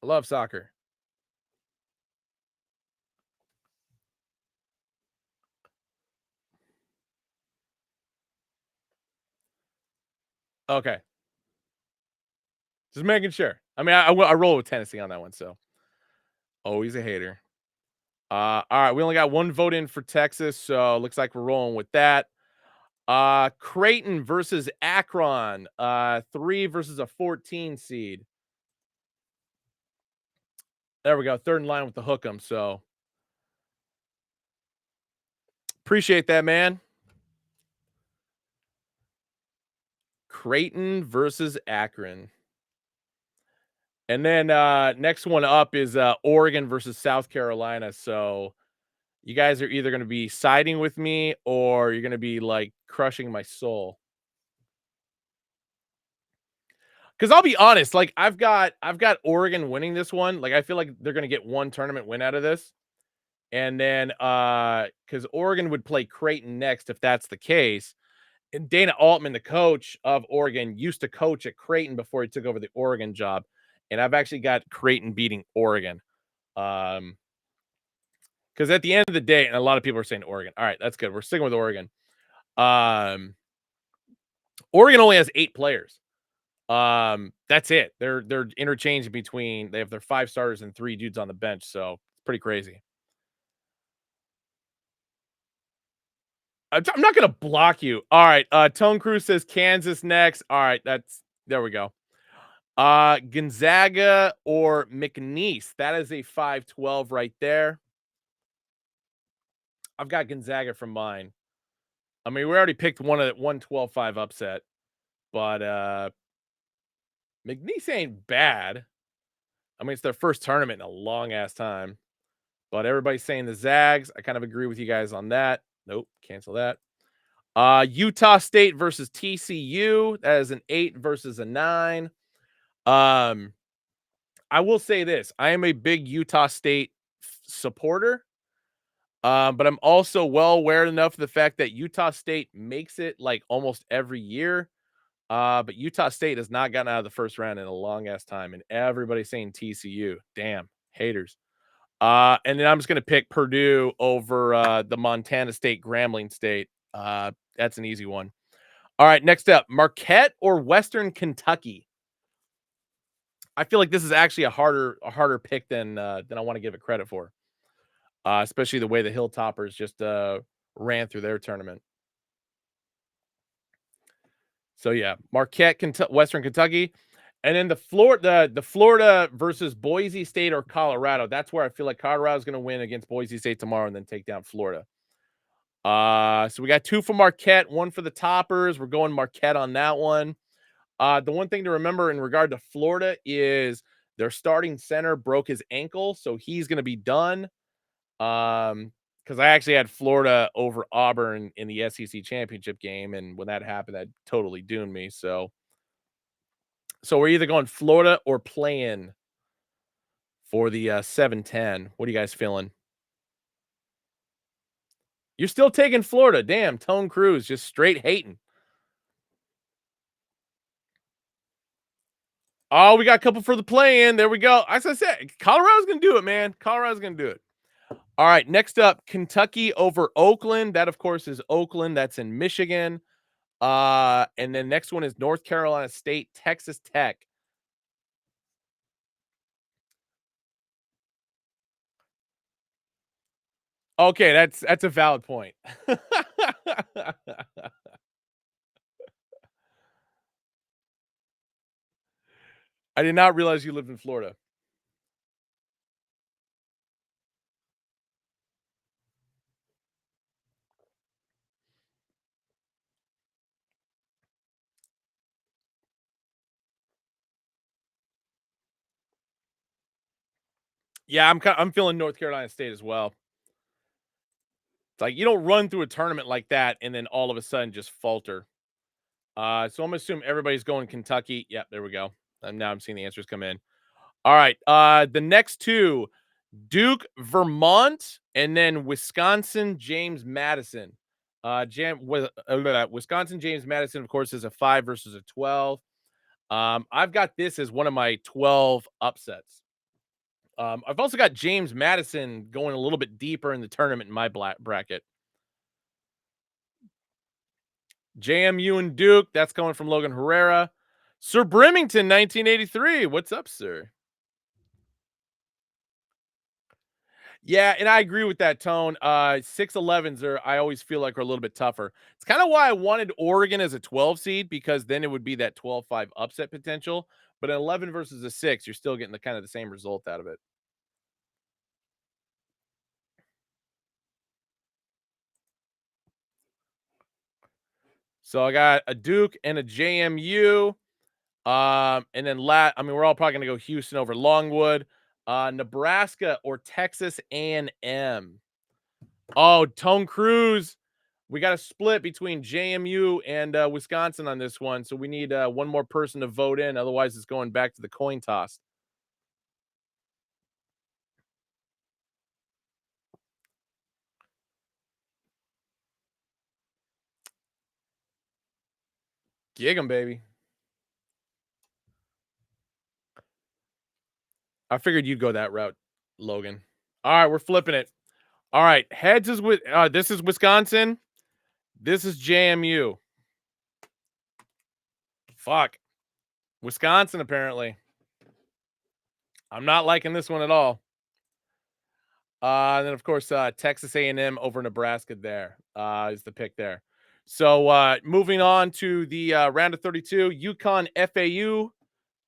I love soccer. Okay. Just making sure. I mean, I roll with Tennessee on that one, so always a hater. All right, we only got one vote in for Texas, so looks like we're rolling with that. Creighton versus Akron, 3 versus a 14 seed. There we go. Third in line with the hook 'em. So appreciate that, man. Creighton versus Akron. And then next one up is Oregon versus South Carolina. So you guys are either going to be siding with me or you're going to be like crushing my soul. Cuz I'll be honest, like I've got Oregon winning this one. Like I feel like they're going to get one tournament win out of this. And then cuz Oregon would play Creighton next if that's the case. And Dana Altman, the coach of Oregon, used to coach at Creighton before he took over the Oregon job. And I've actually got Creighton beating Oregon. Because at the end of the day, and a lot of people are saying Oregon. All right, that's good. We're sticking with Oregon. Oregon only has 8 players. That's it. They're interchanging between, they have their 5 starters and 3 dudes on the bench, so it's pretty crazy. I'm not gonna block you. All right. Tone Cruz says Kansas next. All right, that's there we go. Gonzaga or McNeese. That is a 5-12 right there. I've got Gonzaga from mine. I mean, we already picked one at 112-5 upset, but McNeese ain't bad. I mean, it's their first tournament in a long ass time. But everybody's saying the Zags. I kind of agree with you guys on that. Nope, cancel that. Utah State versus TCU. That is an 8 versus a 9. I will say this. I am a big Utah State supporter. But I'm also well aware enough of the fact that Utah State makes it like almost every year. But Utah State has not gotten out of the first round in a long ass time, and everybody's saying TCU. Damn, haters. And then I'm just gonna pick Purdue over the Montana State Grambling State. That's an easy one. All right, next up, Marquette or Western Kentucky. I feel like this is actually a harder pick than I want to give it credit for. Especially the way the Hilltoppers just ran through their tournament. So yeah, Marquette, Western Kentucky. And then the Florida versus Boise State or Colorado. That's where I feel like Colorado's gonna win against Boise State tomorrow and then take down Florida. So we got 2 for Marquette, 1 for the Toppers. We're going Marquette on that one. The one thing to remember in regard to Florida is their starting center broke his ankle, so he's gonna be done. Because I actually had Florida over Auburn in the SEC championship game, and when that happened, that totally doomed me. So we're either going Florida or playing for the 7-10. What are you guys feeling? You're still taking Florida. Damn, Tone Cruz just straight hating. Oh, we got a couple for the play-in. There we go. As I said, Colorado's gonna do it, man. Colorado's gonna do it. All right, next up, Kentucky over Oakland. That, of course, is Oakland. That's in Michigan. And then next one is North Carolina State, Texas Tech. Okay, that's a valid point. I did not realize you lived in Florida. Yeah, I'm feeling North Carolina State as well. It's like you don't run through a tournament like that and then all of a sudden just falter. So I'm gonna assume everybody's going Kentucky. Yep, there we go. And now I'm seeing the answers come in. All right. The next two, Duke, Vermont, and then Wisconsin, James Madison. Wisconsin, James Madison, of course, is a 5 versus a 12. I've got this as one of my 12 upsets. I've also got James Madison going a little bit deeper in the tournament in my bracket. JMU and Duke, that's coming from Logan Herrera. Sir Brimington, 1983. What's up, sir? Yeah, and I agree with that tone. 6'11s are I always feel like are a little bit tougher. It's kind of why I wanted Oregon as a 12 seed because then it would be that 12-5 upset potential. But an 11 versus a 6, you're still getting the kind of the same result out of it. So I got a Duke and a JMU. And then I mean, we're all probably gonna go Houston over Longwood. Nebraska or Texas A&M. Oh, Tone Cruz. We got a split between JMU and Wisconsin on this one, so we need one more person to vote in. Otherwise, it's going back to the coin toss. Gig 'em, baby. I figured you'd go that route, Logan. All right, we're flipping it. All right, heads is with this is Wisconsin. This is JMU. Fuck. Wisconsin, apparently. I'm not liking this one at all. And then of course Texas A&M over Nebraska there is the pick there. So moving on to the round of 32, UConn FAU.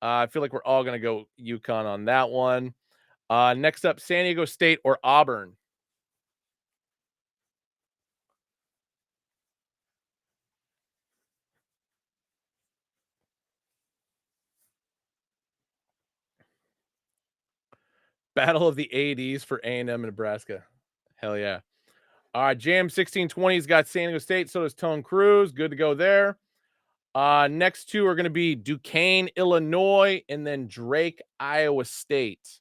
I feel like we're all going to go UConn on that one. Next up, San Diego State or Auburn. Battle of the ADs for A&M and Nebraska. Hell yeah. All right, Jam 1620's got San Diego State. So does Tone Cruz. Good to go there. Next two are going to be Duquesne, Illinois, and then Drake, Iowa State.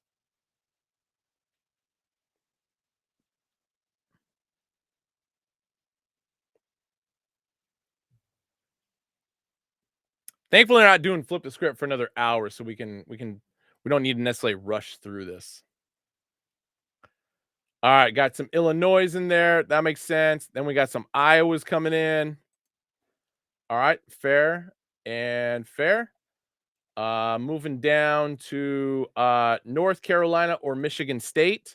Thankfully, they're not doing flip the script for another hour, so we don't need to necessarily rush through this. All right, got some Illinois in there. That makes sense. Then we got some Iowas coming in. All right, fair and fair. Moving down to North Carolina or Michigan State.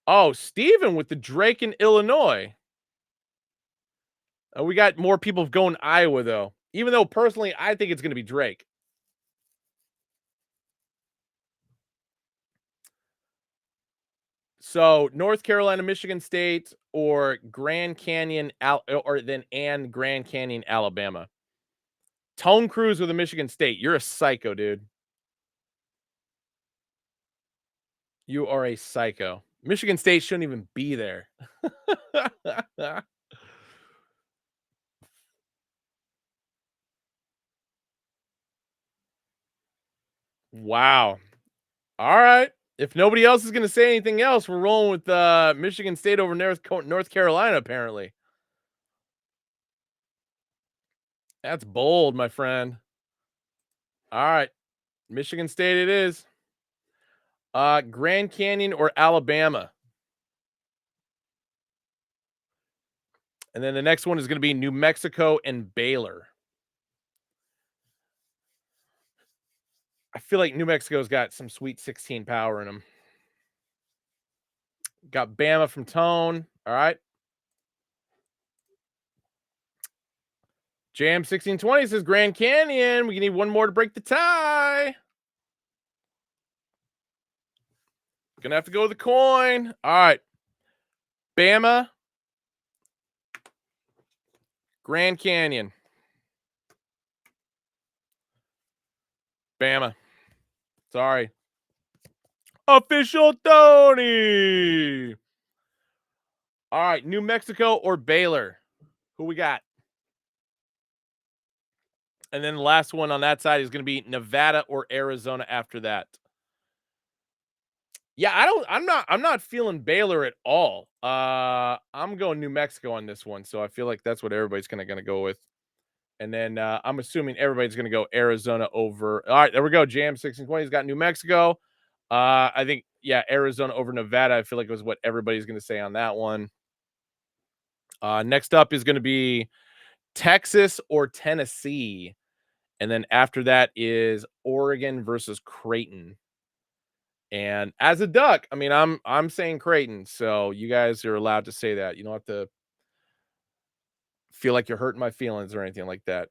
Oh, Steven with the Drake in Illinois. We got more people going Iowa though. Even though personally I think it's going to be Drake. So North Carolina, Michigan State, or Grand Canyon, Grand Canyon, Alabama. Tone Cruise with a Michigan State. You're a psycho, dude. You are a psycho. Michigan State shouldn't even be there. Wow. All right. If nobody else is going to say anything else, we're rolling with Michigan State over North Carolina, apparently. That's bold, my friend. All right. Michigan State it is. Grand Canyon or Alabama. And then the next one is going to be New Mexico and Baylor. I feel like New Mexico's got some sweet 16 power in them. Got Bama from Tone. All right. Jam 1620 says Grand Canyon. We need one more to break the tie. Gonna have to go with the coin. All right. Bama. Grand Canyon. Bama. Sorry. Official Tony. All right. New Mexico or Baylor? Who we got? And then the last one on that side is going to be Nevada or Arizona after that. Yeah, I'm not feeling Baylor at all. I'm going New Mexico on this one, so I feel like that's what everybody's gonna go with. And then I'm assuming everybody's gonna go Arizona over. All right, there we go. Jam 1620's got New Mexico. I think yeah, Arizona over Nevada. I feel like it was what everybody's gonna say on that one. Next up is gonna be Texas or Tennessee. And then after that is Oregon versus Creighton. And as a Duck, I mean, I'm saying Creighton, so you guys are allowed to say that. You don't have to feel like you're hurting my feelings or anything like that.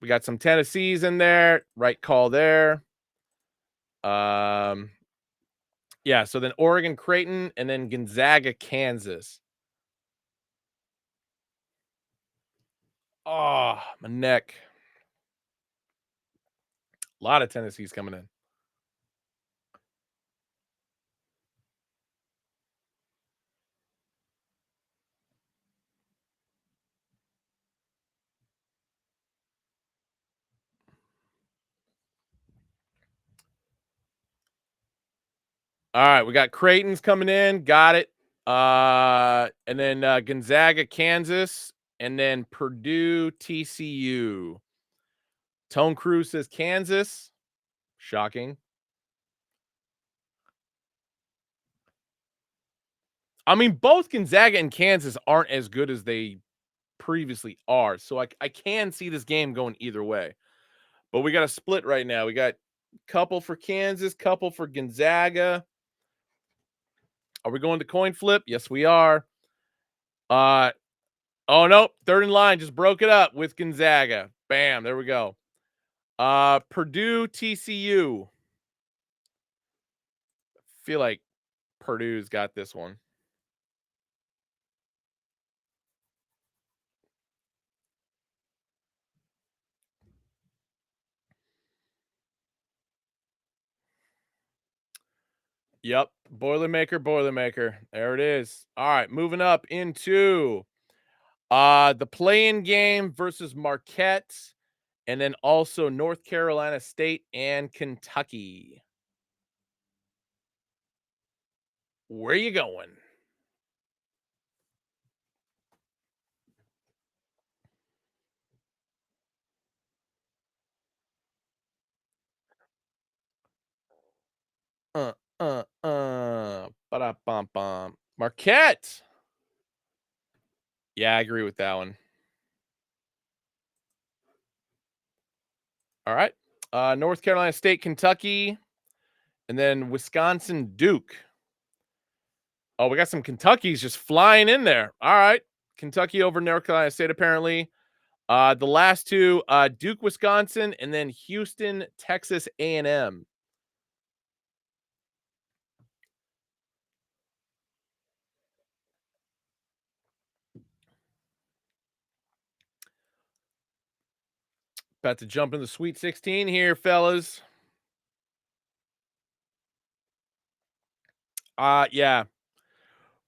We got some Tennessees in there, right call there. Um, yeah, so then Oregon, Creighton, and then Gonzaga, Kansas. Oh, my neck. A lot of Tennessee's coming in. All right, we got Creighton's coming in. Got it. And then Gonzaga, Kansas, and then Purdue, TCU. Tone Cruz says Kansas. Shocking. I mean, both Gonzaga and Kansas aren't as good as they previously are. So I can see this game going either way. But we got a split right now. We got couple for Kansas, couple for Gonzaga. Are we going to coin flip? Yes, we are. Oh no, third in line just broke it up with Gonzaga. Bam, there we go. Purdue, TCU. Feel like Purdue's got this one. Yep. Boilermaker, Boilermaker. There it is. All right, moving up into the play-in game versus Marquette, and then also North Carolina State and Kentucky. Where you going? Uh, Ba-da-bum-bum. Marquette. Yeah, I agree with that one. All right. North Carolina State, Kentucky, and then Wisconsin, Duke. Oh, we got some Kentuckies just flying in there. All right. Kentucky over North Carolina State, apparently. The last two, Duke, Wisconsin, and then Houston, Texas A&M. About to jump in the Sweet 16 here, fellas. Yeah.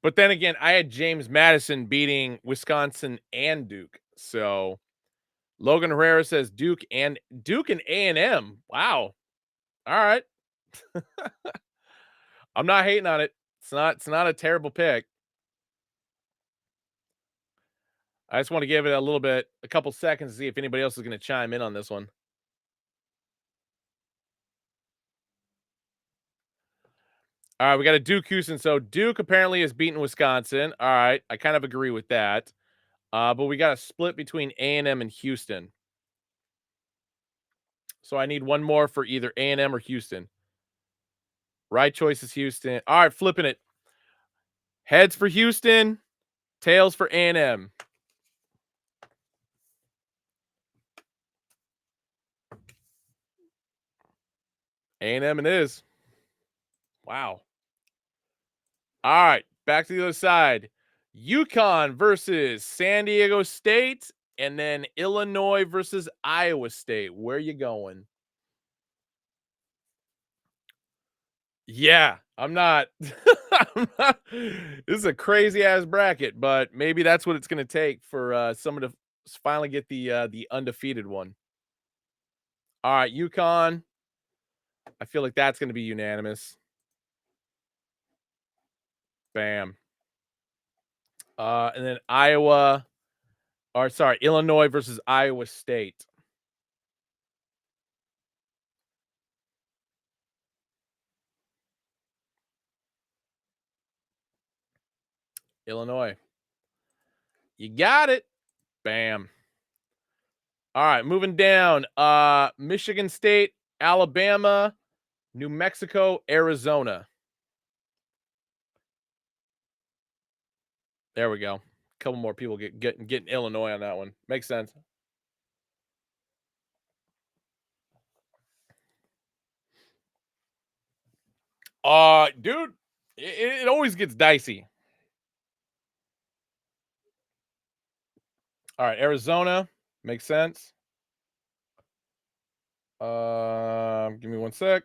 But then again, I had James Madison beating Wisconsin and Duke. So Logan Herrera says Duke and A&M. Wow. All right. I'm not hating on it. It's not a terrible pick. I just want to give it a couple seconds to see if anybody else is going to chime in on this one. All right, we got a Duke Houston. So Duke apparently has beaten Wisconsin. All right, I kind of agree with that. But we got a split between A&M and Houston. So I need one more for either A&M or Houston. Right choice is Houston. All right, flipping it. Heads for Houston, tails for A&M. A&M it is. Wow. All right, back to the other side. UConn versus San Diego State, and then Illinois versus Iowa State. Where you going? Yeah, I'm not. This is a crazy ass bracket, but maybe that's what it's going to take for someone to finally get the undefeated one. All right, UConn. I feel like that's going to be unanimous. Bam. And then Illinois versus Iowa State. Illinois. You got it. Bam. All right, moving down. Michigan State, Alabama, New Mexico, Arizona. There we go. A couple more people getting Illinois on that one. Makes sense. Dude, it always gets dicey. All right, Arizona makes sense. Give me one sec.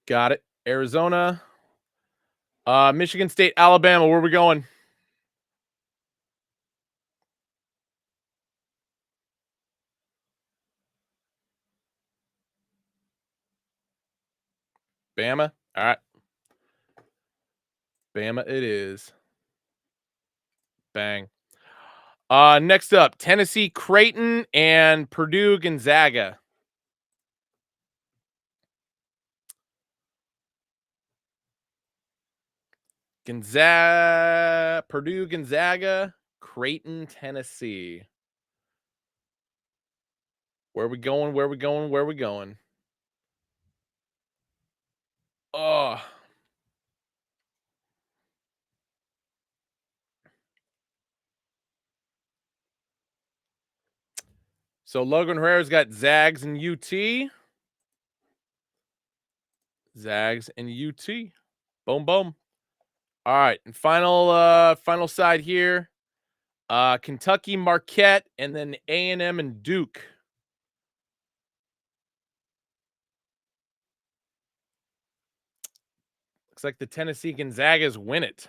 Got it. Arizona. Michigan State, Alabama. Where are we going? Bama. All right. Bama it is. Bang. Next up, Tennessee Creighton and Purdue Gonzaga. Purdue Gonzaga, Creighton, Tennessee. Where we going? Where we going? Where we going? Oh, so Logan Herrera's got Zags and UT. Zags and UT. Boom, boom. All right, and final side here. Kentucky Marquette, and then A&M and Duke. Looks like the Tennessee Gonzagas win it.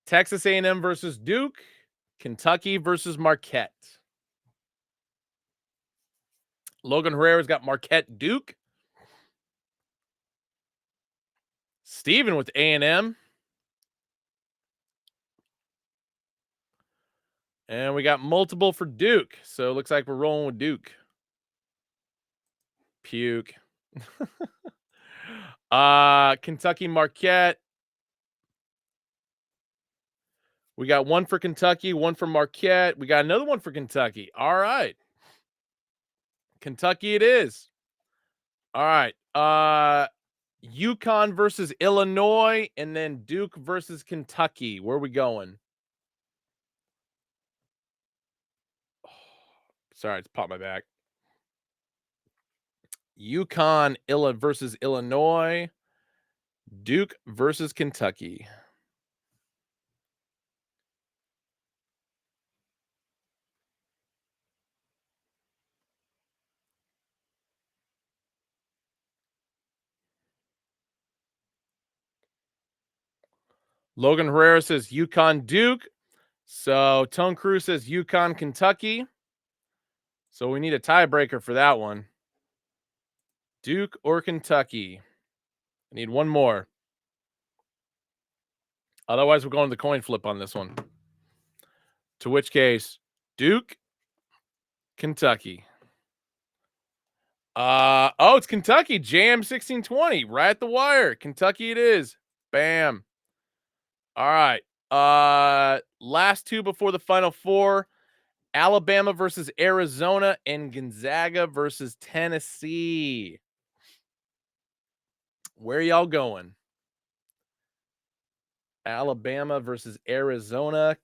Texas A&M versus Duke. Kentucky versus Marquette. Logan Herrera's got Marquette Duke. Steven with A&M. And we got multiple for Duke. So it looks like we're rolling with Duke. Puke. Kentucky Marquette. We got one for Kentucky, one for Marquette. We got another one for Kentucky. All right. Kentucky it is. All right. UConn versus Illinois, and then Duke versus Kentucky. Where are we going? Sorry, it's popped my back. UConn versus Illinois. Duke versus Kentucky. Logan Herrera says UConn Duke. So Tone Cruz says UConn Kentucky. So we need a tiebreaker for that one. Duke or Kentucky. I need one more. Otherwise, we're going to the coin flip on this one. To which case, Duke, Kentucky. It's Kentucky. Jam 1620, right at the wire. Kentucky it is. Bam. All right. Last two before the final four. Alabama versus Arizona and Gonzaga versus Tennessee. Where y'all going? Alabama versus Arizona.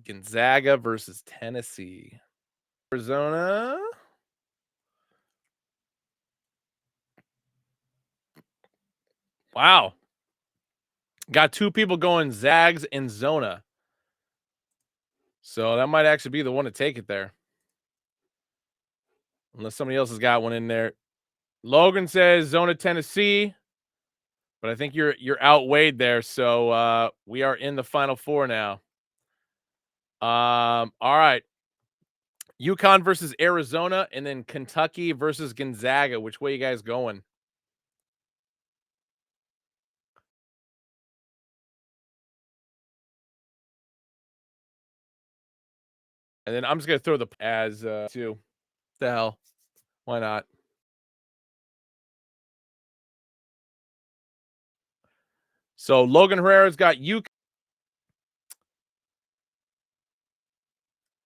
Gonzaga versus Tennessee. Arizona. Wow. Got two people going Zags and Zona. So that might actually be the one to take it there. Unless somebody else has got one in there. Logan says Zona Tennessee. But I think you're outweighed there. So we are in the final four now. All right. UConn versus Arizona, and then Kentucky versus Gonzaga. Which way you guys going? And then I'm just gonna throw the as two. The hell, why not? So Logan Herrera's got UConn.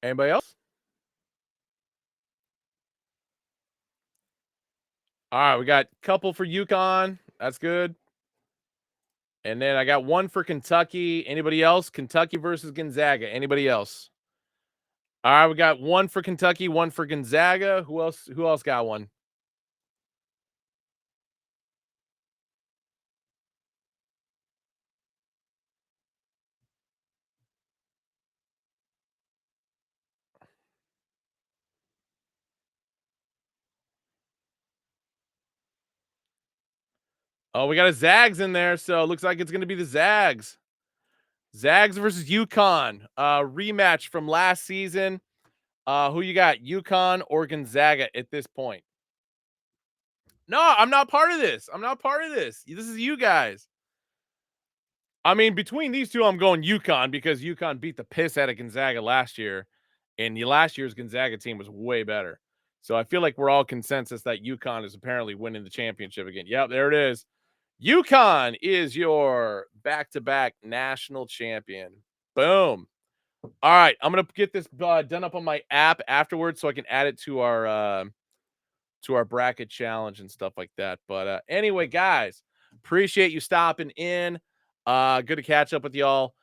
Anybody else? All right, we got a couple for UConn. That's good. And then I got one for Kentucky. Anybody else? Kentucky versus Gonzaga. Anybody else? All right, we got one for Kentucky, one for Gonzaga. Who else? Who else got one? Oh, we got a Zags in there, so it looks like it's going to be the Zags. Zags versus UConn. Rematch from last season. Who you got, UConn or Gonzaga at this point? No, I'm not part of this. I'm not part of this. This is you guys. I mean, between these two, I'm going UConn because UConn beat the piss out of Gonzaga last year, and the last year's Gonzaga team was way better. So I feel like we're all consensus that UConn is apparently winning the championship again. Yep, there it is. UConn is your back-to-back national champion. Boom. All right, I'm gonna get this done up on my app afterwards so I can add it to our bracket challenge and stuff like that. But anyway, guys, appreciate you stopping in. Good to catch up with y'all.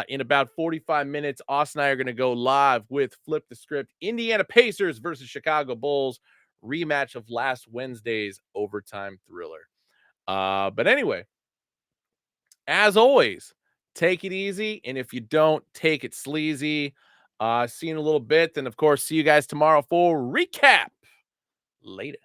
In about 45 minutes, Austin and I are going to go live with Flip the Script Indiana Pacers versus Chicago Bulls, rematch of last Wednesday's overtime thriller. But anyway, as always, take it easy. And if you don't, take it sleazy. See you in a little bit. Then, of course, see you guys tomorrow for recap. Later.